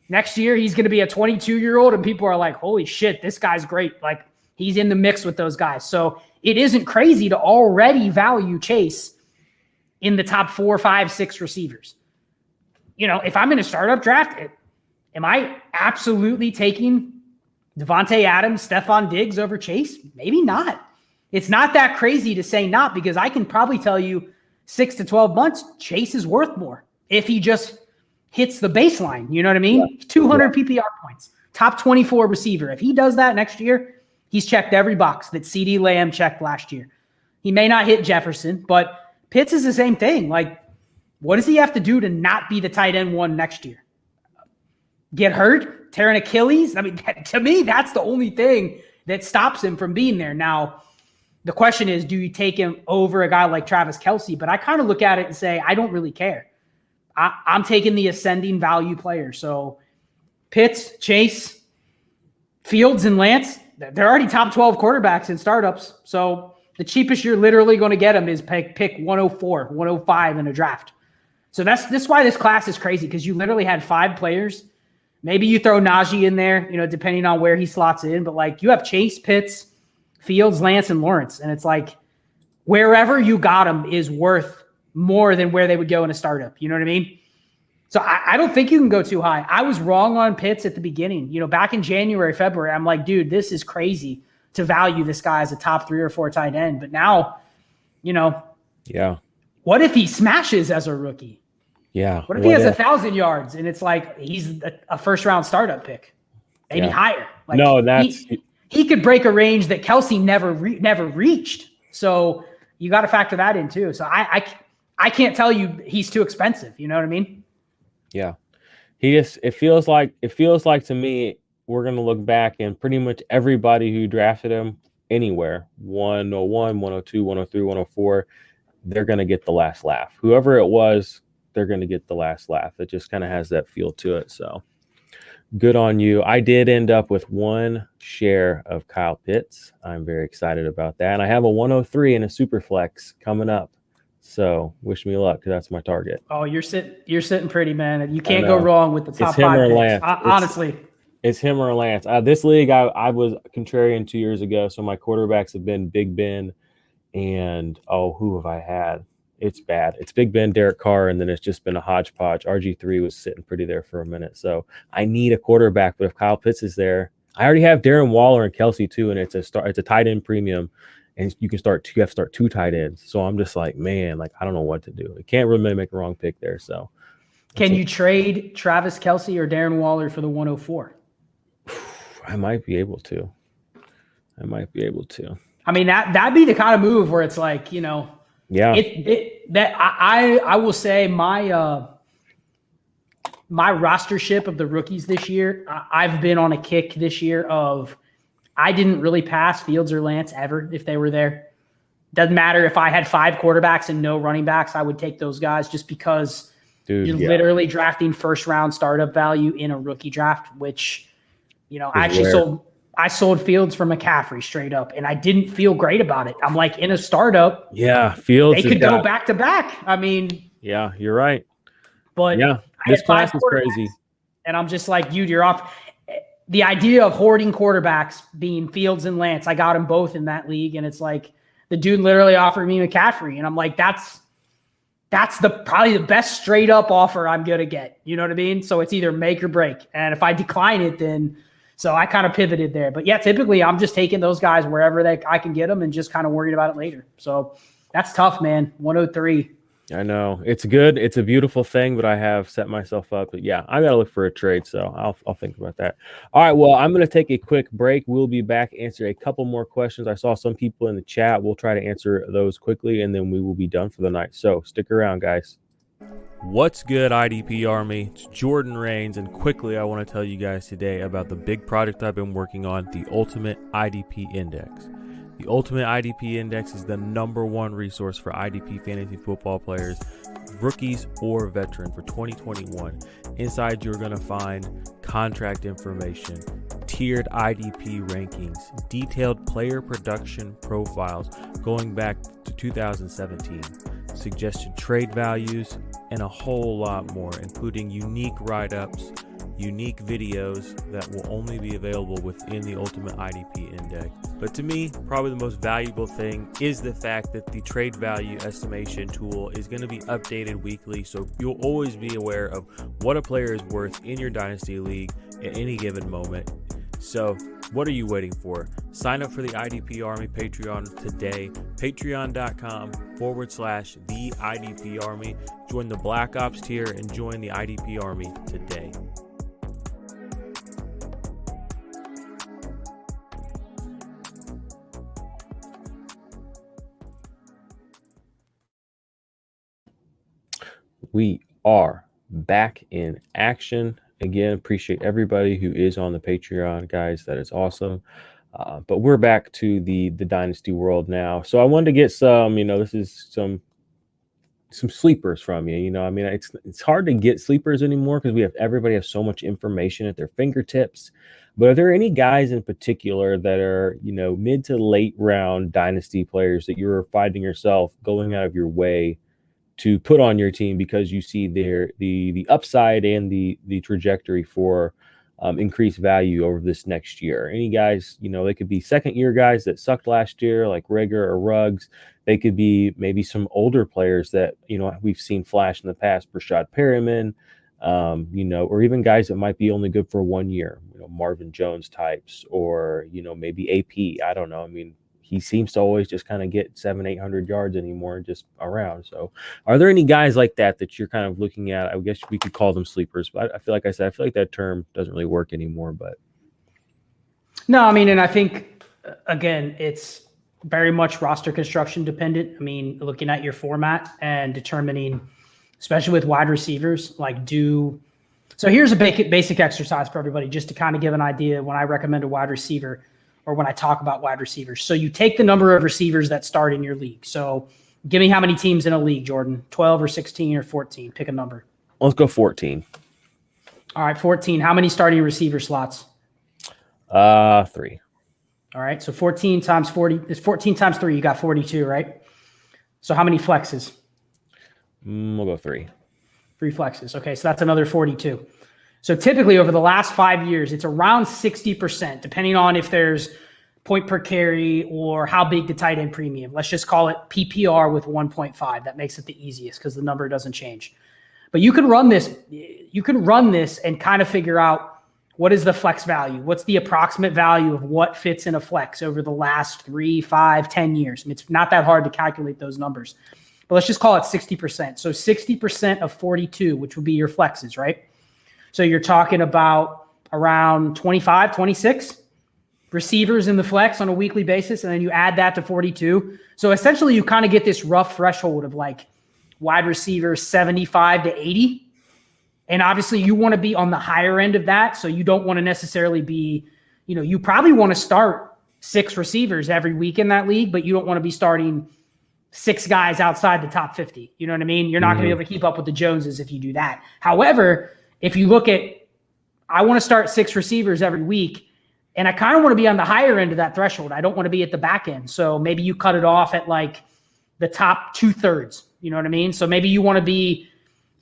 next year he's going to be a 22-year-old and people are like, holy shit, this guy's great. Like, he's in the mix with those guys. So it isn't crazy to already value Chase in the top 4, 5, 6 receivers. If I'm in a startup draft, am I absolutely taking Devontae Adams, Stephon Diggs over Chase? Maybe not. It's not that crazy to say not, because I can probably tell you 6 to 12 months, Chase is worth more if he just hits the baseline. You know what I mean? Yeah. 200 PPR points, top 24 receiver. If he does that next year, he's checked every box that CeeDee Lamb checked last year. He may not hit Jefferson, but Pitts is the same thing. Like, what does he have to do to not be the tight end 1 next year? Get hurt? Tear an Achilles? I mean, to me, that's the only thing that stops him from being there. Now, the question is, do you take him over a guy like Travis Kelce? But I kind of look at it and say, I don't really care. I'm taking the ascending value player. So Pitts, Chase, Fields, and Lance, they're already top 12 quarterbacks in startups. So the cheapest you're literally going to get them is pick 104, 105 in a draft. So that's why this class is crazy, because you literally had 5 players. Maybe you throw Najee in there, depending on where he slots in. But like, you have Chase, Pitts, Fields, Lance, and Lawrence. And it's like, wherever you got them is worth more than where they would go in a startup. You know what I mean? So I don't think you can go too high. I was wrong on Pitts at the beginning. Back in January, February, I'm like, dude, this is crazy to value this guy as a top 3 or 4 tight end. But now, Yeah. what if he smashes as a rookie? Yeah. What if he has 1,000 yards and it's like he's a first-round startup pick, maybe higher? Like no, that's he could break a range that Kelsey never reached. So you got to factor that in too. So I can't tell you he's too expensive. You know what I mean? Yeah. It feels like to me, we're going to look back and pretty much everybody who drafted him anywhere, 101, 102, 103, 104, they're going to get the last laugh. Whoever it was, they're going to get the last laugh. It just kind of has that feel to it. So good on you. I did end up with 1 share of Kyle Pitts. I'm very excited about that. And I have a 103 and a super flex coming up. So wish me luck, because that's my target. Oh, you're sitting pretty, man. You can't go wrong with the top 5 picks. Honestly. It's him or Lance. This league, I was contrarian 2 years ago, so my quarterbacks have been Big Ben and, who have I had? It's bad. It's Big Ben, Derek Carr, and then it's just been a hodgepodge. RG3 was sitting pretty there for a minute, so I need a quarterback. But if Kyle Pitts is there, I already have Darren Waller and Kelsey too, and it's a tight end premium, and you have to start 2 tight ends. So I'm just like, man, like I don't know what to do. I can't really make a wrong pick there. So can you trade Travis Kelsey or Darren Waller for the 104? I might be able to. I mean, that'd be the kind of move where it's like, yeah. I will say my rostership of the rookies this year, I've been on a kick this year of I didn't really pass Fields or Lance ever if they were there. Doesn't matter if I had 5 quarterbacks and no running backs, I would take those guys just because you're literally drafting first-round startup value in a rookie draft, which, I sold Fields for McCaffrey straight up, and I didn't feel great about it. I'm like, in a startup, Fields they could go back to back. I mean, yeah, you're right. But this class is crazy, and I'm just like, dude, you're off. The idea of hoarding quarterbacks being Fields and Lance, I got them both in that league, and it's like the dude literally offered me McCaffrey, and I'm like, that's probably the best straight up offer I'm gonna get. You know what I mean? So it's either make or break, and if I decline it, then. So I kind of pivoted there. But yeah, typically I'm just taking those guys wherever I can get them and just kind of worried about it later. So that's tough, man. 103. I know. It's good. It's a beautiful thing, but I have set myself up. But yeah, I got to look for a trade. So I'll think about that. All right. Well, I'm going to take a quick break. We'll be back, answer a couple more questions. I saw some people in the chat. We'll try to answer those quickly, and then we will be done for the night. So stick around, guys. What's good, IDP Army? It's Jordan Rains, and quickly I want to tell you guys today about the big project I've been working on, the Ultimate IDP Index. The Ultimate IDP Index is the #1 resource for IDP fantasy football players, rookies or veteran for 2021. Inside, you're going to find contract information, tiered IDP rankings, detailed player production profiles going back to 2017, suggested trade values, and a whole lot more, including unique write-ups, unique videos that will only be available within the Ultimate IDP Index. But to me, probably the most valuable thing is the fact that the trade value estimation tool is going to be updated weekly, so you'll always be aware of what a player is worth in your Dynasty League at any given moment. So what are you waiting for? Sign up for the IDP Army Patreon today. Patreon.com/the IDP Army. Join the Black Ops tier and join the IDP Army today. We are back in action. Again, appreciate everybody who is on the Patreon, guys. That is awesome. But we're back to the Dynasty world now. So I wanted to get some, this is some sleepers from you. I mean, it's hard to get sleepers anymore because everybody has so much information at their fingertips. But are there any guys in particular that are, mid to late round Dynasty players that you're finding yourself going out of your way to put on your team because you see the upside and the trajectory for increased value over this next year? Any guys, they could be second year guys that sucked last year, like Rager or Ruggs. They could be maybe some older players that, we've seen flash in the past, Rashad Perriman, or even guys that might be only good for 1 year, Marvin Jones types, or, maybe AP. I don't know. I mean, he seems to always just kind of get 700-800 yards anymore just around. So are there any guys like that you're kind of looking at? I guess we could call them sleepers, but I feel like that term doesn't really work anymore. But no, I mean, and I think again, it's very much roster construction dependent. I mean, looking at your format and determining, especially with wide receivers, so here's a basic exercise for everybody, just to kind of give an idea when I recommend a wide receiver or when I talk about wide receivers. So you take the number of receivers that start in your league. So give me how many teams in a league, Jordan, 12 or 16 or 14, pick a number. Let's go 14. All right, 14. How many starting receiver slots? 3. All right, so 14 times 40 is 14 times 3. You got 42, right? So how many flexes? We'll go 3. 3 flexes. Okay, so that's another 42. So typically over the last 5 years, it's around 60%, depending on if there's point per carry or how big the tight end premium. Let's just call it PPR with 1.5. That makes it the easiest because the number doesn't change. But you can run this. You can run this and kind of figure out what is the flex value? What's the approximate value of what fits in a flex over the last 3, 5, 10 years? I mean, it's not that hard to calculate those numbers. But let's just call it 60%. So 60% of 42, which would be your flexes, right? So you're talking about around 25, 26 receivers in the flex on a weekly basis, and then you add that to 42. So essentially you kind of get this rough threshold of like wide receivers 75 to 80. And obviously you want to be on the higher end of that. So you don't want to necessarily be, you probably want to start 6 receivers every week in that league, but you don't want to be starting 6 guys outside the top 50. You know what I mean? You're not going to be able to keep up with the Joneses if you do that. However, if you look at, I want to start 6 receivers every week, and I kind of want to be on the higher end of that threshold. I don't want to be at the back end. So maybe you cut it off at like the top 2/3. You know what I mean? So maybe you want to be,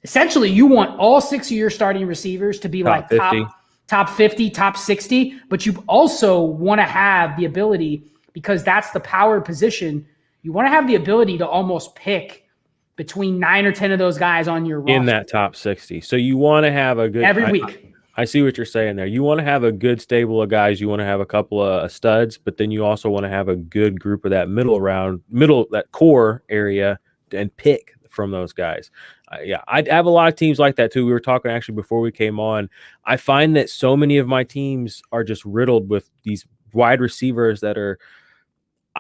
essentially you want all 6 of your starting receivers to be top 50, top 60, but you also want to have the ability, because that's the power position, you want to have the ability to almost pick between 9 or 10 of those guys on your roster. In that top 60. So you want to have a good every week. I see what you're saying there. You want to have a good stable of guys. You want to have a couple of studs, but then you also want to have a good group of that that core area, and pick from those guys. I have a lot of teams like that too. We were talking actually before we came on. I find that so many of my teams are just riddled with these wide receivers that are,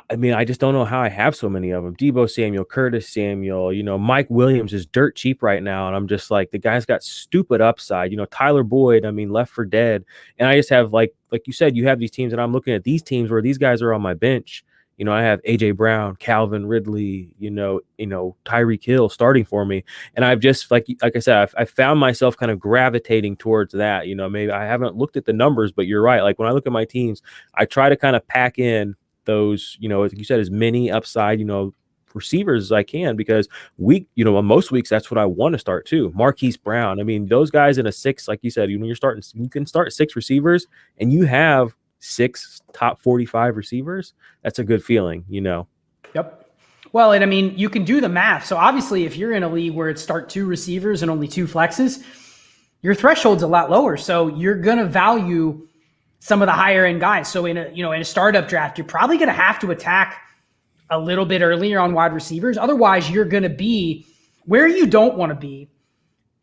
I mean, I just don't know how I have so many of them. Deebo Samuel, Curtis Samuel, Mike Williams is dirt cheap right now. And I'm just like, the guy's got stupid upside. Tyler Boyd, I mean, left for dead. And I just have like you said, you have these teams, and I'm looking at these teams where these guys are on my bench. I have AJ Brown, Calvin Ridley, Tyreek Hill starting for me. And I've just, like I said, I found myself kind of gravitating towards that. Maybe I haven't looked at the numbers, but you're right. Like when I look at my teams, I try to kind of pack in those, like you said, as many upside, receivers as I can, because on most weeks, that's what I want to start too. Marquise Brown. I mean, those guys in a 6, like you said, you can start 6 receivers and you have 6 top 45 receivers. That's a good feeling, Yep. Well, and I mean, you can do the math. So obviously if you're in a league where it's start 2 receivers and only 2 flexes, your threshold's a lot lower. So you're going to value some of the higher end guys. So in a startup draft, you're probably going to have to attack a little bit earlier on wide receivers. Otherwise, you're going to be where you don't want to be.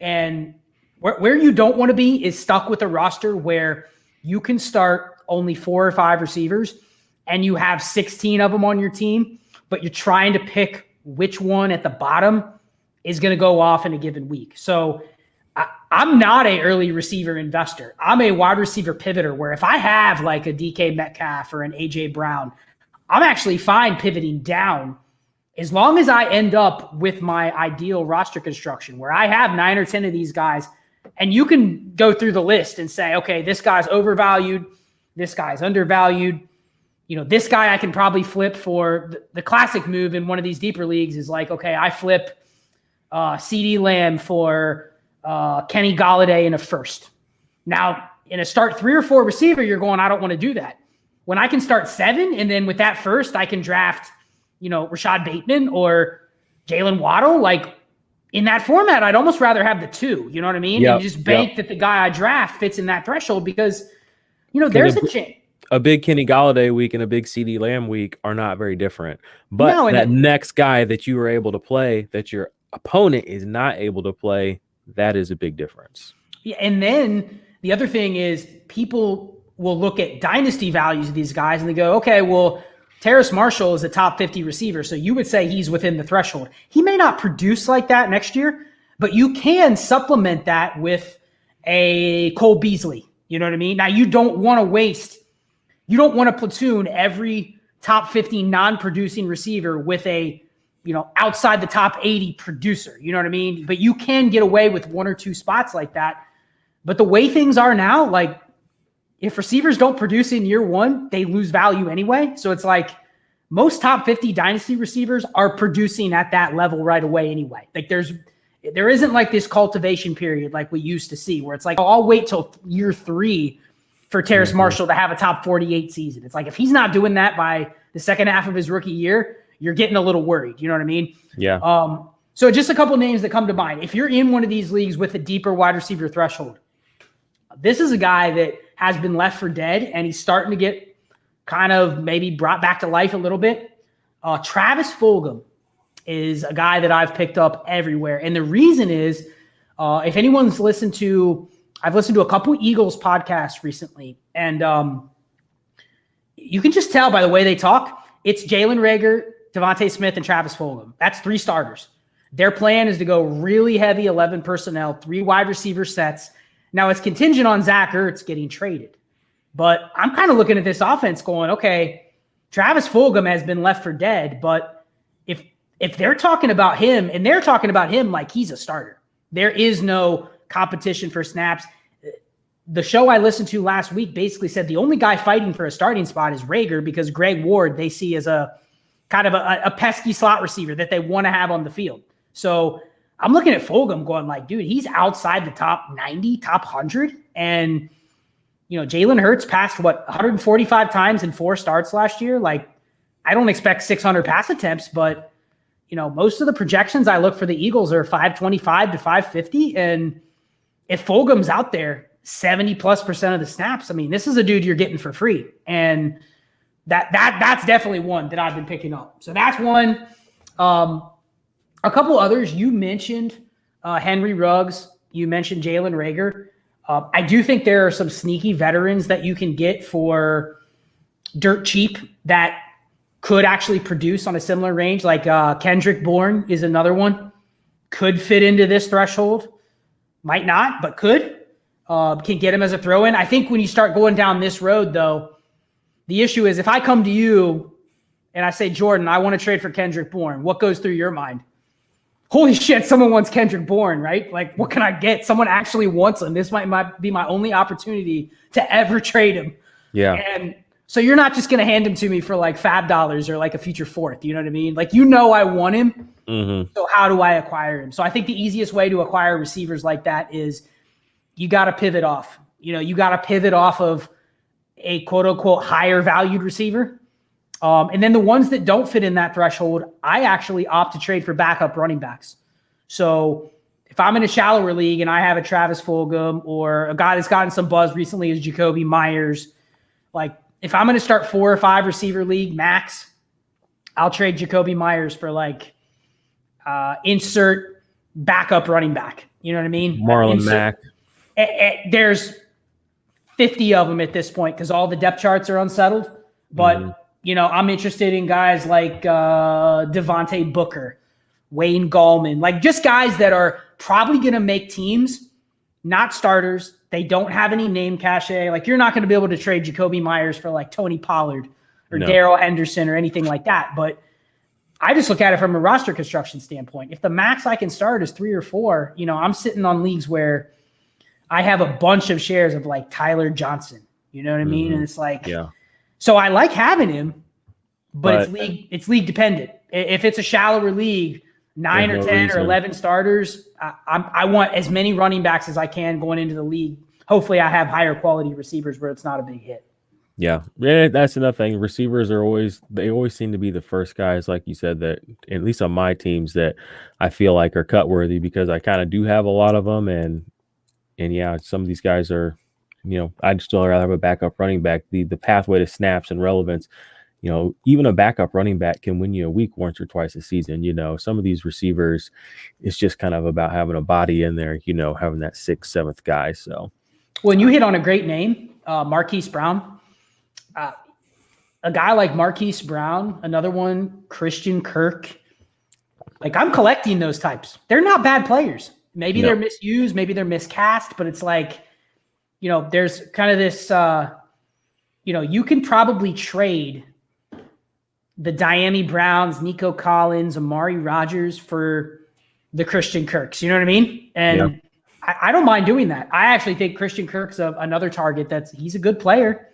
And where you don't want to be is stuck with a roster where you can start only 4 or 5 receivers and you have 16 of them on your team, but you're trying to pick which one at the bottom is going to go off in a given week. So I'm not a early receiver investor. I'm a wide receiver pivoter, where if I have like a DK Metcalf or an AJ Brown, I'm actually fine pivoting down as long as I end up with my ideal roster construction where I have 9 or 10 of these guys. And you can go through the list and say, okay, this guy's overvalued. This guy's undervalued. This guy I can probably flip for. The classic move in one of these deeper leagues is like, okay, I flip CeeDee Lamb for Kenny Golladay in a first. Now, in a start 3 or 4 receiver, you're going, I don't want to do that. When I can start 7, and then with that first, I can draft, Rashad Bateman or Jalen Waddle. Like in that format, I'd almost rather have the 2. You know what I mean? Yep, and you just bank that the guy I draft fits in that threshold because, there's a chance. a big Kenny Galladay week and a big CD Lamb week are not very different. But No, and that next guy that you were able to play, that your opponent is not able to play, that is a big difference. Yeah, and then the other thing is people will look at dynasty values of these guys and they go, okay, well, Terrace Marshall is a top 50 receiver, so you would say he's within the threshold. He may not produce like that next year, but you can supplement that with a Cole Beasley. You know what I mean? Now, you don't want to platoon every top 50 non-producing receiver with a, outside the top 80 producer. You know what I mean? But you can get away with one or two spots like that. But the way things are now, like, if receivers don't produce in year one, they lose value anyway. So it's like most top 50 dynasty receivers are producing at that level right away anyway. Like there isn't like this cultivation period like we used to see where it's like, oh, I'll wait till year 3 for Terrace Marshall to have a top 48 season. It's like, if he's not doing that by the second half of his rookie year, you're getting a little worried. You know what I mean? Yeah. So just a couple names that come to mind. If you're in one of these leagues with a deeper wide receiver threshold, this is a guy that has been left for dead, and he's starting to get kind of maybe brought back to life a little bit. Travis Fulgham is a guy that I've picked up everywhere. And the reason is, if anyone's I've listened to a couple Eagles podcasts recently, and you can just tell by the way they talk, it's Jalen Reagor, Devontae Smith, and Travis Fulgham. That's 3 starters. Their plan is to go really heavy 11 personnel, 3 wide receiver sets. Now, it's contingent on Zach Ertz getting traded. But I'm kind of looking at this offense going, okay, Travis Fulgham has been left for dead, but if they're talking about him, and they're talking about him like he's a starter, there is no competition for snaps. The show I listened to last week basically said the only guy fighting for a starting spot is Reagor, because Greg Ward they see as a kind of a pesky slot receiver that they want to have on the field. So I'm looking at Fulgham going like, dude, he's outside the top 90, top 100. And, Jalen Hurts passed 145 times in 4 starts last year. Like, I don't expect 600 pass attempts, but, most of the projections I look for the Eagles are 525 to 550. And if Fulgham's out there 70+% of the snaps, I mean, this is a dude you're getting for free. And that's definitely one that I've been picking up. So that's one. A couple others, you mentioned Henry Ruggs. You mentioned Jalen Reagor. I do think there are some sneaky veterans that you can get for dirt cheap that could actually produce on a similar range. Like Kendrick Bourne is another one. Could fit into this threshold. Might not, but could. Can get him as a throw-in. I think when you start going down this road, though, the issue is if I come to you and I say, Jordan, I want to trade for Kendrick Bourne, what goes through your mind? Holy shit, someone wants Kendrick Bourne, right? Like, what can I get? Someone actually wants him. This might be my only opportunity to ever trade him. Yeah. And so you're not just going to hand him to me for like $5 or like a future 4th. You know what I mean? Like, I want him. Mm-hmm. So how do I acquire him? So I think the easiest way to acquire receivers like that is you got to pivot off. You got to pivot off of a quote unquote higher valued receiver. And then the ones that don't fit in that threshold, I actually opt to trade for backup running backs. So if I'm in a shallower league and I have a Travis Fulgham or a guy that's gotten some buzz recently is Jacoby Myers, like if I'm going to start 4 or 5 receiver league max, I'll trade Jacoby Myers for like insert backup running back. You know what I mean? Marlon Mack. There's 50 of them at this point because all the depth charts are unsettled. But I'm interested in guys like Devontae Booker, Wayne Gallman, like just guys that are probably going to make teams, not starters. They don't have any name cachet. Like you're not going to be able to trade Jacoby Myers for like Tony Pollard or Darrell Henderson or anything like that. But I just look at it from a roster construction standpoint. If the max I can start is 3 or 4, I'm sitting on leagues where I have a bunch of shares of like Tyler Johnson. You know what I mean? And it's like, so I like having him, but it's league dependent. If it's a shallower league, 9 or 10 or 11 starters, I want as many running backs as I can going into the league. Hopefully I have higher quality receivers where it's not a big hit. Yeah, that's another thing. Receivers always seem to be the first guys, like you said, that at least on my teams that I feel like are cut worthy because I kind of do have a lot of them, and yeah, some of these guys are I'd still rather have a backup running back. The pathway to snaps and relevance, even a backup running back can win you a week once or twice a season. Some of these receivers, it's just kind of about having a body in there, having that sixth, seventh guy. So when you hit on a great name, Marquise Brown, a guy like Marquise Brown, another one, Christian Kirk. Like, I'm collecting those types. They're not bad players. Maybe they're misused, maybe they're miscast, but it's like, there's kind of this, you can probably trade the Diami Browns, Nico Collins, Amari Rodgers for the Christian Kirks. You know what I mean? And I don't mind doing that. I actually think Christian Kirk's another target he's a good player.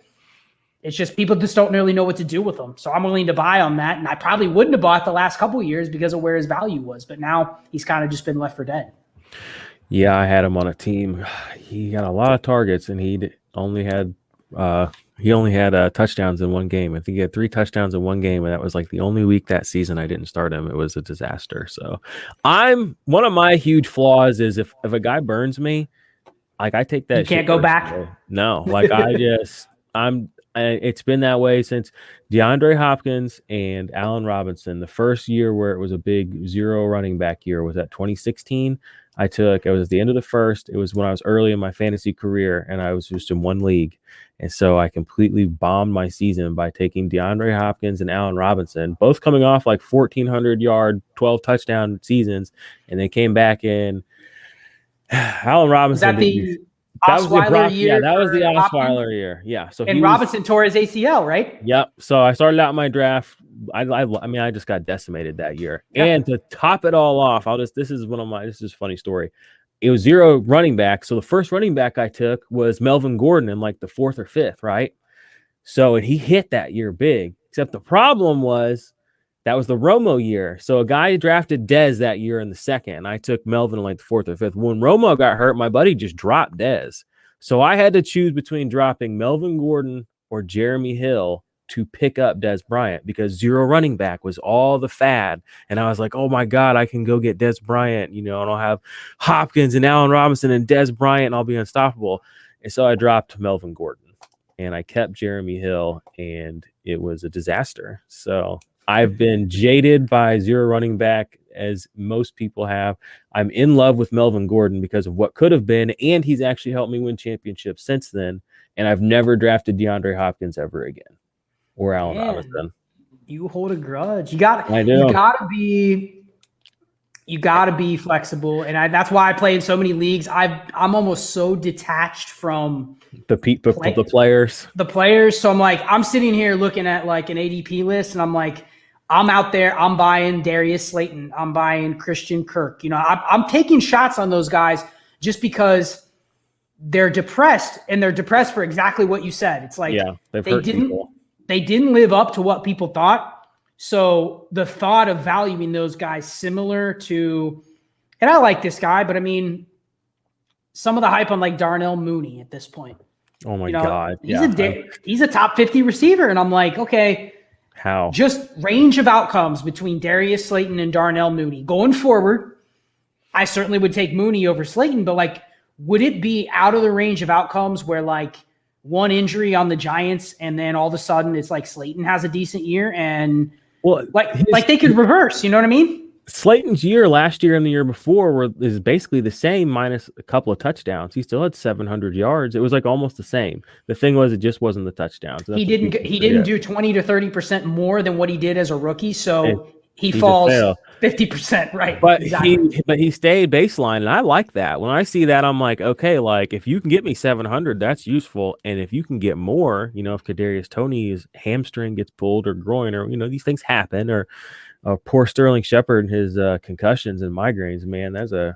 It's just people just don't really know what to do with him. So I'm willing to buy on that. And I probably wouldn't have bought the last couple of years because of where his value was. But now he's kind of just been left for dead. Yeah, I had him on a team. He got a lot of targets, and he only had touchdowns in one game. I think he had 3 touchdowns in one game, and that was like the only week that season I didn't start him. It was a disaster. So one of my huge flaws is if a guy burns me, like I take that. You can't go back. No, like it's been that way since DeAndre Hopkins and Allen Robinson. The first year where it was a big zero running back year was at 2016. It was at the end of the first. It was when I was early in my fantasy career, and I was just in one league. And so I completely bombed my season by taking DeAndre Hopkins and Allen Robinson, both coming off like 1,400-yard, 12 touchdown seasons. And they came back in. Allen Robinson. That was the Osweiler year. Yeah, that was the Osweiler year. Yeah. So Robinson tore his ACL, right? Yep. So I started out my draft. I just got decimated that year. Yep. And to top it all off, this is a funny story. It was 0 running back. So the first running back I took was Melvin Gordon in like the 4th or 5th, right? So he hit that year big. Except the problem was that was the Romo year. So a guy drafted Dez that year in the 2nd. I took Melvin in like the 4th or 5th. When Romo got hurt, my buddy just dropped Dez. So I had to choose between dropping Melvin Gordon or Jeremy Hill to pick up Dez Bryant because 0 running back was all the fad. And I was like, oh my God, I can go get Dez Bryant, and I'll have Hopkins and Allen Robinson and Dez Bryant, and I'll be unstoppable. And so I dropped Melvin Gordon and I kept Jeremy Hill, and it was a disaster. So I've been jaded by 0 running back, as most people have. I'm in love with Melvin Gordon because of what could have been, and he's actually helped me win championships since then. And I've never drafted DeAndre Hopkins ever again, or Allen Robinson. You hold a grudge. You gotta be flexible, and that's why I play in so many leagues. I'm almost so detached from the players. The players. So I'm like, I'm sitting here looking at like an ADP list, and I'm like, I'm out there. I'm buying Darius Slayton. I'm buying Christian Kirk. I'm taking shots on those guys just because they're depressed, and they're depressed for exactly what you said. It's like they didn't live up to what people thought. So the thought of valuing those guys similar to, and I like this guy, but I mean, some of the hype on like Darnell Mooney at this point. Oh my God. He's a top 50 receiver. And I'm like, okay, how? Just range of outcomes between Darius Slayton and Darnell Mooney. Going forward, I certainly would take Mooney over Slayton, but like, would it be out of the range of outcomes where like one injury on the Giants and then all of a sudden it's like Slayton has a decent year and like they could reverse, you know what I mean? Slayton's year last year and the year before is basically the same minus a couple of touchdowns. He still had 700 yards. It was like almost the same. The thing was, it just wasn't the touchdowns. He didn't do 20 to 30% more than what he did as a rookie. So he falls 50%, right? But he stayed baseline, and I like that. When I see that, I'm like, okay, like if you can get me 700, that's useful. And if you can get more, if Kadarius Toney's hamstring gets pulled or groin, or these things happen, or poor Sterling Shepard and his concussions and migraines, man, there's a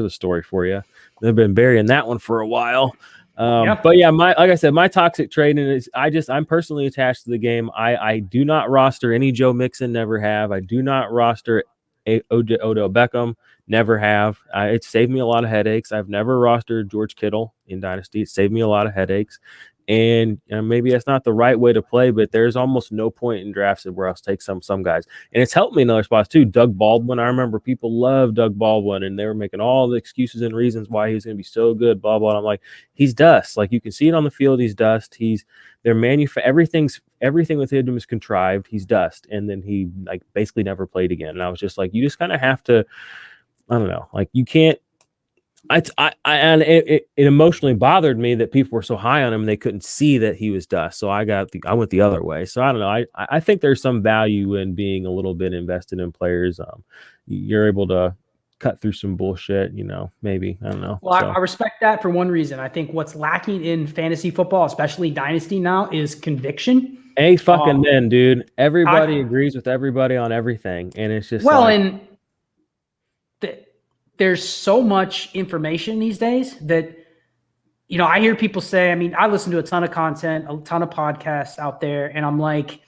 story for you. They've been burying that one for a while. But yeah, like I said, my toxic trading is I'm personally attached to the game. I do not roster any Joe Mixon, never have. I do not roster Odell Beckham, never have. It saved me a lot of headaches. I've never rostered George Kittle in Dynasty. It saved me a lot of headaches. And maybe that's not the right way to play, but there's almost no point in drafts where I'll take some guys. And it's helped me in other spots too. Doug Baldwin, I remember people loved Doug Baldwin, and they were making all the excuses and reasons why he's going to be so good, blah, blah. And I'm like, he's dust. Like, you can see it on the field, he's dust. Everything with him is contrived. He's dust. And then he like basically never played again. And I was just like, you just kind of have to, I don't know, like you can't. And it emotionally bothered me that people were so high on him, they couldn't see that he was dust. So I went the other way. So I don't know. I think there's some value in being a little bit invested in players. You're able to cut through some bullshit, maybe. I don't know. Well, I respect that for one reason. I think what's lacking in fantasy football, especially Dynasty now, is conviction. Then, dude. Everybody agrees with everybody on everything. And it's just there's so much information these days that, I hear people say, I listen to a ton of content, a ton of podcasts out there, and I'm like,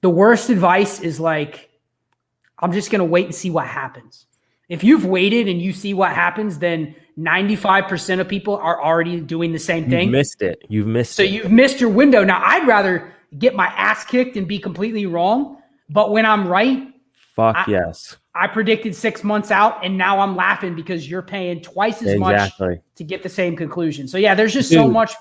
the worst advice is like, I'm just going to wait and see what happens. If you've waited and you see what happens, then 95% of people are already doing the same thing. You've missed it. You've missed your window. Now, I'd rather get my ass kicked and be completely wrong, but when I'm right, yes. I predicted 6 months out, and now I'm laughing because you're paying twice as much to get the same conclusion. So, yeah, there's just so much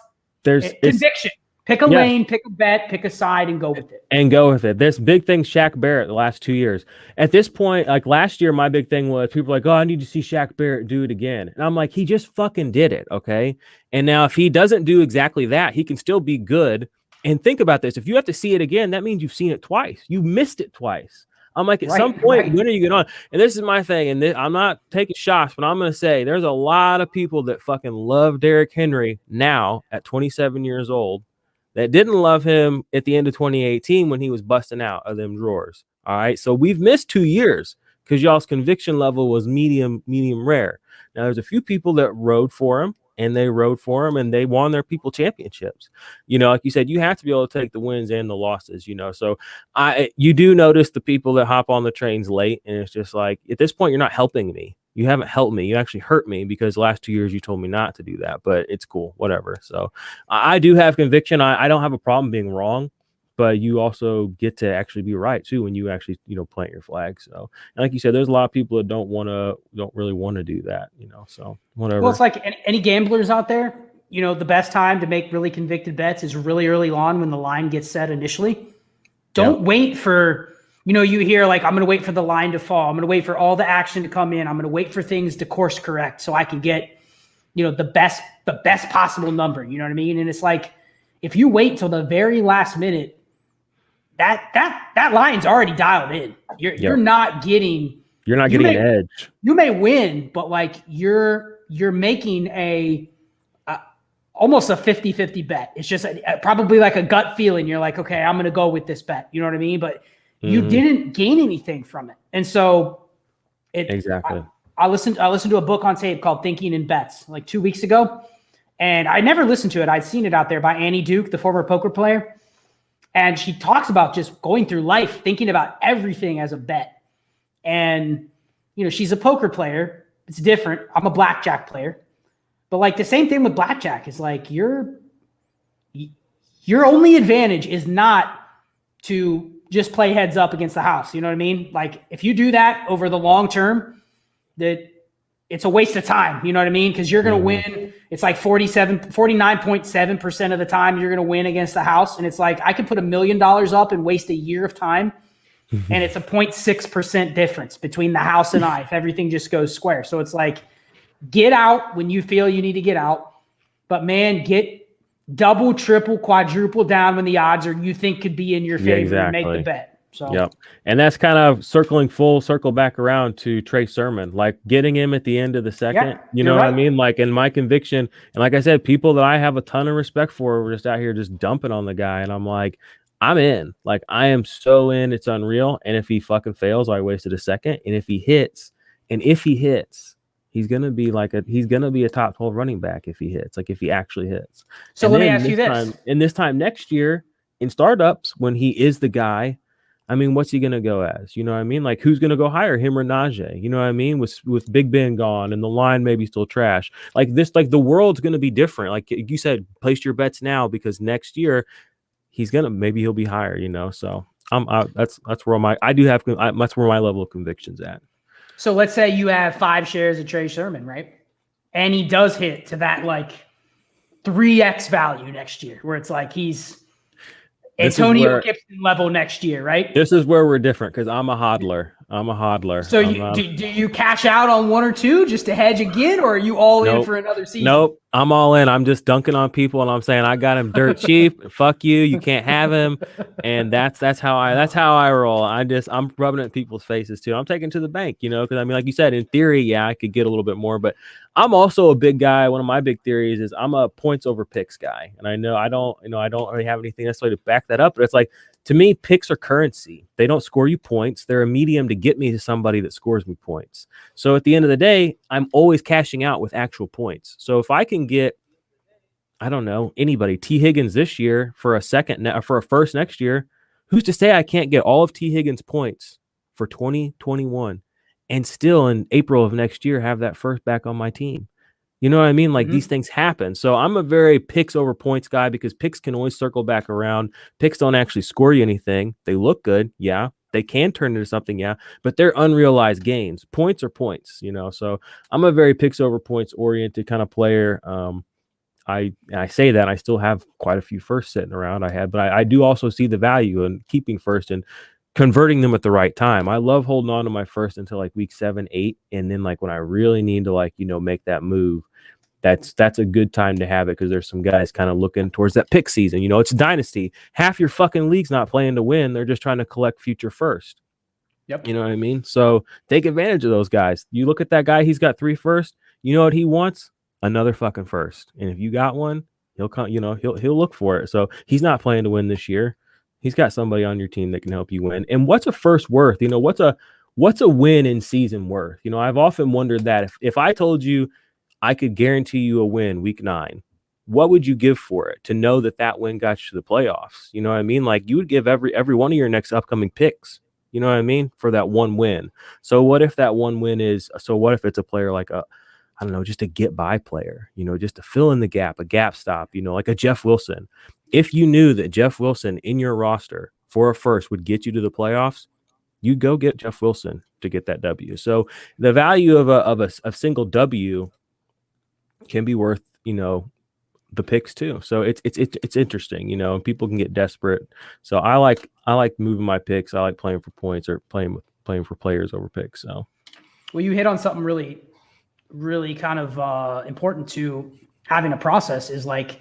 conviction. Pick a lane, pick a bet, pick a side, and go with it. There's big things, Shaq Barrett, the last 2 years. At this point, like last year, my big thing was people were like, oh, I need to see Shaq Barrett do it again. And I'm like, he just fucking did it, okay? And now if he doesn't do exactly that, he can still be good. And think about this. If you have to see it again, that means you've seen it twice. You missed it twice. I'm like, at some point, when are you getting on? And this is my thing, and I'm not taking shots, but I'm going to say there's a lot of people that fucking love Derrick Henry now at 27 years old that didn't love him at the end of 2018 when he was busting out of them drawers. All right, so we've missed 2 years because y'all's conviction level was medium rare. Now, there's a few people that rode for him, and they won their people championships. Like you said, you have to be able to take the wins and the losses, So you do notice the people that hop on the trains late, and it's just like, at this point, you're not helping me. You haven't helped me. You actually hurt me because the last 2 years you told me not to do that, but it's cool, whatever. So I do have conviction. I don't have a problem being wrong, but you also get to actually be right too when you actually, plant your flag. So, and like you said, there's a lot of people that don't really want to do that, so whatever. Well, it's like any gamblers out there, the best time to make really convicted bets is really early on when the line gets set initially. Don't wait for, you hear like, I'm going to wait for the line to fall. I'm going to wait for all the action to come in. I'm going to wait for things to course correct so I can get, the best possible number. You know what I mean? And it's like, if you wait till the very last minute, that line's already dialed in. You're not getting an edge. You may win, but like you're making almost a 50-50 bet. It's just probably like a gut feeling. You're like, okay, I'm going to go with this bet. You know what I mean? But you didn't gain anything from it. And so I listened to a book on tape called Thinking in Bets like 2 weeks ago. And I never listened to it. I'd seen it out there by Annie Duke, the former poker player. And she talks about just going through life, thinking about everything as a bet. And, she's a poker player. It's different. I'm a blackjack player. But like the same thing with blackjack is like your only advantage is not to just play heads up against the house. You know what I mean? Like if you do that over the long term, that it's a waste of time. You know what I mean? Because you're going to win. It's like 49.7% of the time you're going to win against the house. And it's like, I could put $1 million up and waste a year of time. And it's a 0.6% difference between the house and I, if everything just goes square. So it's like, get out when you feel you need to get out. But man, get double, triple, quadruple down when the odds are you think could be in your favor and make the bet. So and that's kind of circle back around to Trey Sermon, like getting him at the end of the second. You know what I mean? Like in my conviction, and like I said, people that I have a ton of respect for were just out here just dumping on the guy, and I'm like, I'm in. Like I am so in, it's unreal. And if he fucking fails, I wasted a second. And if he hits, he's gonna be a top 12 running back if he hits, like if he actually hits. So let me ask you this. And this time next year in startups, when he is the guy, I mean, what's he gonna go as? You know what I mean? Like, who's gonna go higher, him or Najee? You know what I mean? With Big Ben gone and the line maybe still trash. Like this, like the world's gonna be different. Like you said, place your bets now because next year maybe he'll be higher. You know, so that's where that's where my level of conviction's at. So let's say you have 5 shares of Trey Sermon, right? And he does hit to that like 3x value next year, where it's like he's Antonio Gibson level next year, right? This is where we're different because I'm a hodler. So do you cash out on 1 or 2 just to hedge again, or are you all in for another season? Nope, I'm all in. I'm just dunking on people, and I'm saying I got him dirt cheap. Fuck you, you can't have him, and that's how I roll. I'm rubbing it in people's faces too. I'm taking to the bank, you know, because I mean, like you said, in theory, yeah, I could get a little bit more, but I'm also a big guy. One of my big theories is I'm a points over picks guy, and I know I don't really have anything necessarily to back that up, but it's like, to me, picks are currency. They don't score you points. They're a medium to get me to somebody that scores me points. So at the end of the day, I'm always cashing out with actual points. So if I can get, I don't know, anybody, T. Higgins this year for a first next year, who's to say I can't get all of T. Higgins' points for 2021 and still in April of next year have that first back on my team? You know what I mean? Like these things happen. So I'm a very picks over points guy because picks can always circle back around. Picks don't actually score you anything. They look good. Yeah. They can turn into something. Yeah. But they're unrealized gains. Points are points, you know? So I'm a very picks over points oriented kind of player. I say that I still have quite a few firsts sitting around but I do also see the value in keeping first and converting them at the right time. I love holding on to my first until like week 7, 8. And then like when I really need to like, you know, make that move, that's a good time to have it because there's some guys kind of looking towards that pick season. You know, it's Dynasty. Half your fucking league's not playing to win. They're just trying to collect future first. Yep. You know what I mean? So take advantage of those guys. You look at that guy, he's got 3 firsts. You know what he wants? Another fucking first. And if you got one, he'll come, you know, he'll look for it. So he's not playing to win this year. He's got somebody on your team that can help you win. And what's a first worth? You know, what's a win in season worth? You know, I've often wondered that if I told you I could guarantee you a win week 9, what would you give for it to know that win got you to the playoffs? You know what I mean? Like you would give every one of your next upcoming picks, you know what I mean, for that one win. So what if that one win what if it's a player like I don't know, just a get by player, you know, just to fill in the gap, a gap stop, you know, like a Jeff Wilson. If you knew that Jeff Wilson in your roster for a first would get you to the playoffs, you go get Jeff Wilson to get that W. So the value of a single W can be worth, you know, the picks too. So it's interesting, you know, and people can get desperate. So I like moving my picks. I like playing for points or playing for players over picks. So, well, you hit on something really, really kind of important to having a process is like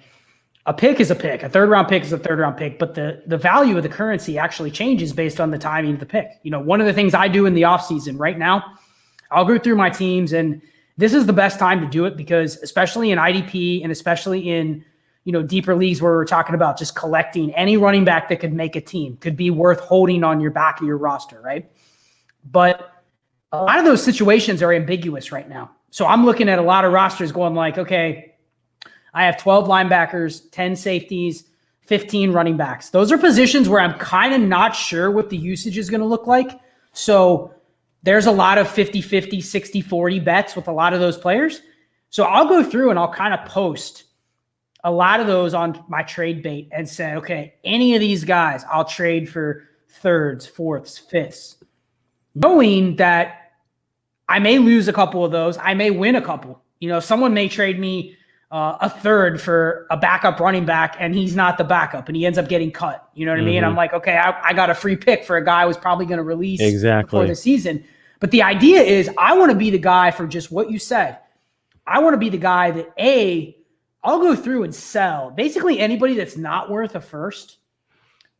a pick is a pick. A 3rd round pick is a 3rd round pick, but the value of the currency actually changes based on the timing of the pick. You know, one of the things I do in the off season right now, I'll go through my teams, and this is the best time to do it because especially in IDP and especially in, you know, deeper leagues where we're talking about just collecting any running back that could make a team, could be worth holding on your back of your roster, right? But a lot of those situations are ambiguous right now. So I'm looking at a lot of rosters going like, okay, I have 12 linebackers, 10 safeties, 15 running backs. Those are positions where I'm kind of not sure what the usage is going to look like. So there's a lot of 50-50, 60-40 bets with a lot of those players. So I'll go through and I'll kind of post a lot of those on my trade bait and say, okay, any of these guys I'll trade for 3rds, 4ths, 5ths, knowing that I may lose a couple of those. I may win a couple. You know, someone may trade me a 3rd for a backup running back and he's not the backup and he ends up getting cut. You know what I mean? I'm like, okay, I got a free pick for a guy who was probably going to release before the season. But the idea is I want to be the guy for just what you said. I want to be the guy that I'll go through and sell basically anybody that's not worth a first.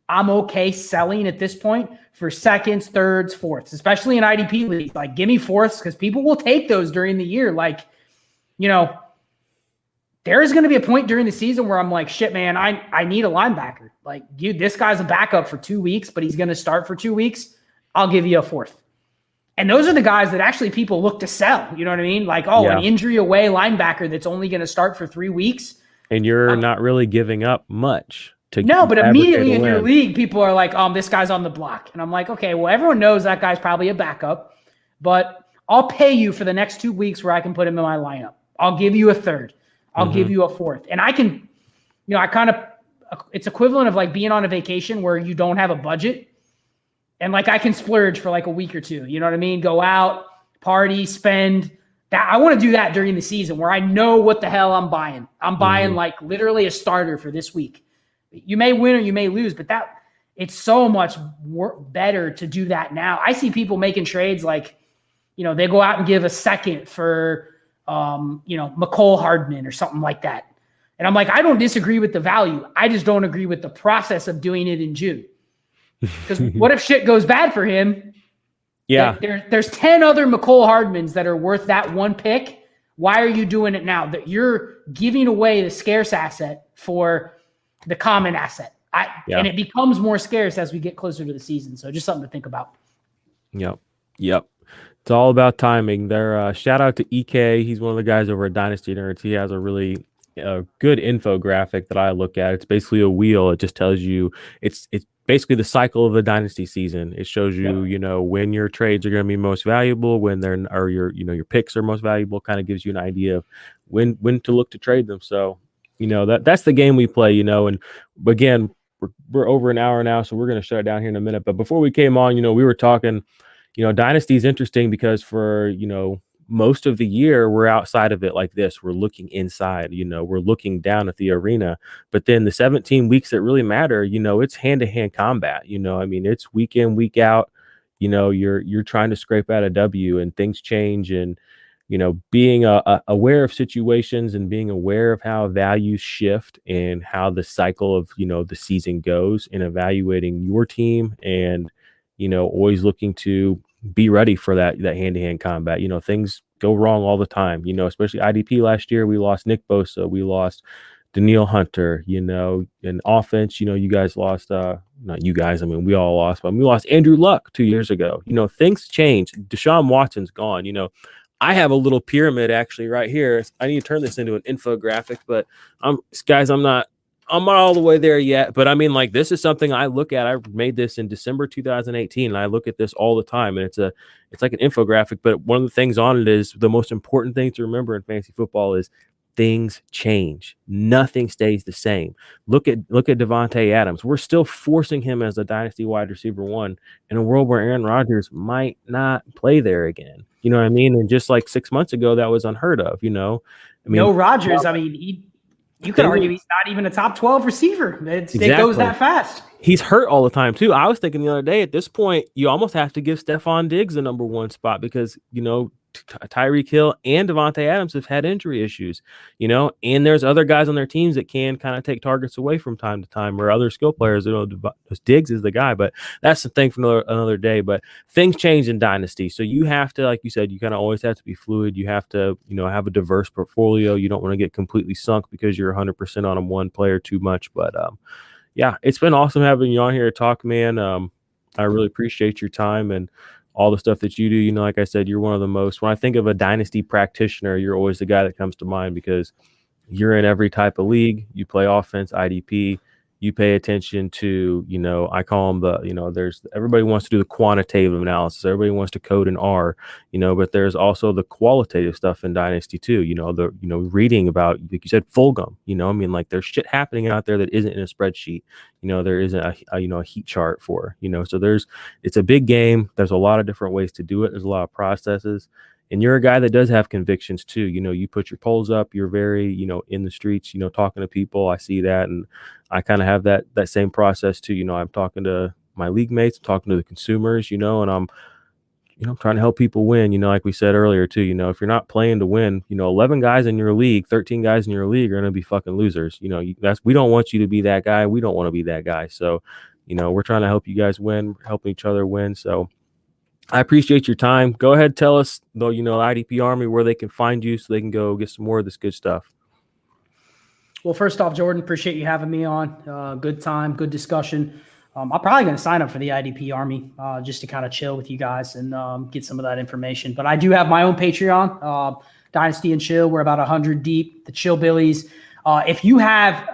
I'm okay selling at this point for 2nds, 3rds, 4ths, especially in IDP leagues. Like, give me 4ths because people will take those during the year. Like, you know, there is going to be a point during the season where I'm like, shit, man, I need a linebacker. Like, dude, this guy's a backup for 2 weeks, but he's going to start for 2 weeks. I'll give you a 4th. And those are the guys that actually people look to sell. You know what I mean? Like, an injury away linebacker that's only going to start for 3 weeks. And you're not really giving up much. No, but fabricate immediately a in your win. league, people are like, this guy's on the block. And I'm like, okay, well, everyone knows that guy's probably a backup, but I'll pay you for the next 2 weeks where I can put him in my lineup. I'll give you a third. I'll give you a fourth. And I can, it's equivalent of like being on a vacation where you don't have a budget. And like I can splurge for like a week or two. You know what I mean? Go out, party, spend. That I want to do that during the season where I know what the hell I'm buying. I'm buying like literally a starter for this week. You may win or you may lose, but it's so much better to do that now. I see people making trades like, they go out and give a second for, McCole Hardman or something like that. And I'm like, I don't disagree with the value. I just don't agree with the process of doing it in June. Because what if shit goes bad for him? Yeah. There's 10 other McCole Hardmans that are worth that one pick. Why are you doing it now? That you're giving away the scarce asset for the common asset. And it becomes more scarce as we get closer to the season. So just something to think about. Yep. It's all about timing. There. Shout out to EK. He's one of the guys over at Dynasty Nerds. He has a really good infographic that I look at. It's basically a wheel. It just tells you it's basically the cycle of the dynasty season. It shows you, when your trades are going to be most valuable, when your picks are most valuable. Kind of gives you an idea of when to look to trade them. So, that's the game we play. And again, we're over an hour now, so we're going to shut it down here in a minute. But before we came on, we were talking. Dynasty is interesting because for, most of the year we're outside of it like this. We're looking inside, we're looking down at the arena. But then the 17 weeks that really matter, it's hand-to-hand combat. It's week in, week out. You're trying to scrape out a W and things change. And, being aware of situations and being aware of how values shift and how the cycle of, the season goes, and evaluating your team and, always looking to be ready for that hand-to-hand combat. Things go wrong all the time, especially IDP last year. We lost Nick Bosa. We lost Danielle Hunter, in offense, you guys lost, not you guys, I mean, we all lost, but we lost Andrew Luck 2 years ago. Things change. Deshaun Watson's gone. I have a little pyramid actually right here. I need to turn this into an infographic, but I'm not all the way there yet, but I mean, like, this is something I look at. I made this in December 2018, and I look at this all the time, and it's like an infographic. But one of the things on it is the most important thing to remember in fantasy football is things change. Nothing stays the same. Look at Devontae Adams. We're still forcing him as a dynasty wide receiver one in a world where Aaron Rodgers might not play there again. You know what I mean? And just like 6 months ago, that was unheard of. No Rodgers. You could argue he's not even a top 12 receiver. It goes that fast. He's hurt all the time, too. I was thinking the other day, at this point, you almost have to give Stephon Diggs the number one spot because, Tyreek Hill and Devontae Adams have had injury issues, and there's other guys on their teams that can kind of take targets away from time to time, or other skill players. Diggs is the guy, but that's the thing for another day. But things change in Dynasty. So you have to, like you said, you kind of always have to be fluid. You have to, have a diverse portfolio. You don't want to get completely sunk because you're 100% on one player too much. But yeah, it's been awesome having you on here to talk, man. I really appreciate your time and all the stuff that you do. Like I said, you're one of the most, when I think of a dynasty practitioner, you're always the guy that comes to mind because you're in every type of league. You play offense, IDP, you pay attention to, I call them there's, everybody wants to do the quantitative analysis. Everybody wants to code in R, but there's also the qualitative stuff in Dynasty too, reading about, like you said, Fulgham, like there's shit happening out there that isn't in a spreadsheet. There isn't a heat chart for, so it's a big game. There's a lot of different ways to do it. There's a lot of processes. And you're a guy that does have convictions too. You put your polls up, you're very, in the streets, talking to people. I see that. And I kind of have that same process too. I'm talking to my league mates, I'm talking to the consumers, and I'm trying to help people win, like we said earlier too. If you're not playing to win, 11 guys in your league, 13 guys in your league are going to be fucking losers. We don't want you to be that guy. We don't want to be that guy. So, we're trying to help you guys win, helping each other win. So I appreciate your time. Go ahead, tell us though, IDP Army, where they can find you so they can go get some more of this good stuff. Well, first off, Jordan, appreciate you having me on. Good time, good discussion. I'm probably going to sign up for the IDP Army just to kind of chill with you guys and get some of that information. But I do have my own Patreon, Dynasty and Chill. We're about 100 deep, the Chill Billies. If you have,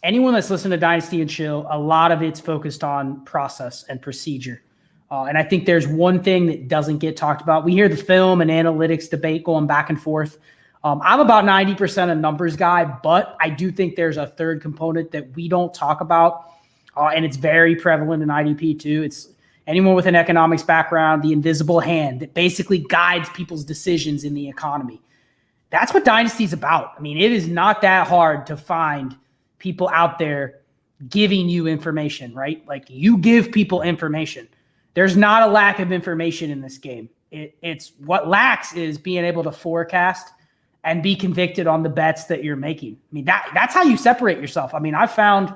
anyone that's listened to Dynasty and Chill, a lot of it's focused on process and procedure. And I think there's one thing that doesn't get talked about. We hear the film and analytics debate going back and forth. I'm about 90% a numbers guy, but I do think there's a third component that we don't talk about. And it's very prevalent in IDP too. It's anyone with an economics background, the invisible hand that basically guides people's decisions in the economy. That's what Dynasty is about. I mean, it is not that hard to find people out there giving you information, right? Like you give people information. There's not a lack of information in this game. It's what lacks is being able to forecast and be convicted on the bets that you're making. I mean, that's how you separate yourself. I mean, I've found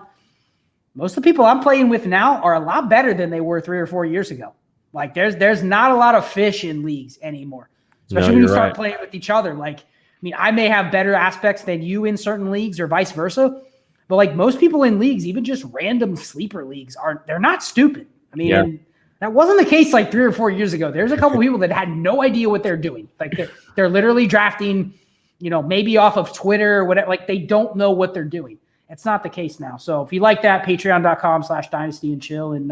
most of the people I'm playing with now are a lot better than they were 3 or 4 years ago. Like there's not a lot of fish in leagues anymore, especially when you start playing with each other. Like, I mean, I may have better aspects than you in certain leagues or vice versa, but like most people in leagues, even just random sleeper leagues, they're not stupid. I mean, that wasn't the case like 3 or 4 years ago. There's a couple people that had no idea what they're doing. Like they're literally drafting, maybe off of Twitter or whatever. Like they don't know what they're doing. It's not the case now. So if you like that, patreon.com/Dynasty and Chill and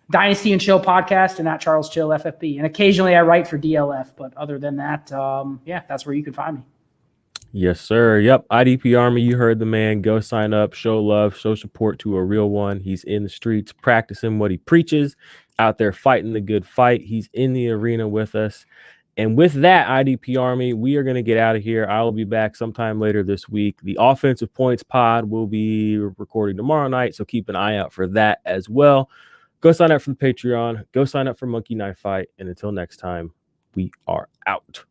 Dynasty and Chill podcast and at Charles Chill FFB. And occasionally I write for DLF, but other than that, that's where you can find me. Yes, sir. Yep. IDP Army, you heard the man. Go sign up, show love, show support to a real one. He's in the streets practicing what he preaches, out there fighting the good fight. He's in the arena with us. And with that, IDP Army, we are going to get out of here. I will be back sometime later this week. The Offensive Points pod will be recording tomorrow night, so keep an eye out for that as well. Go sign up for the Patreon. Go sign up for Monkey Knife Fight. And until next time, we are out.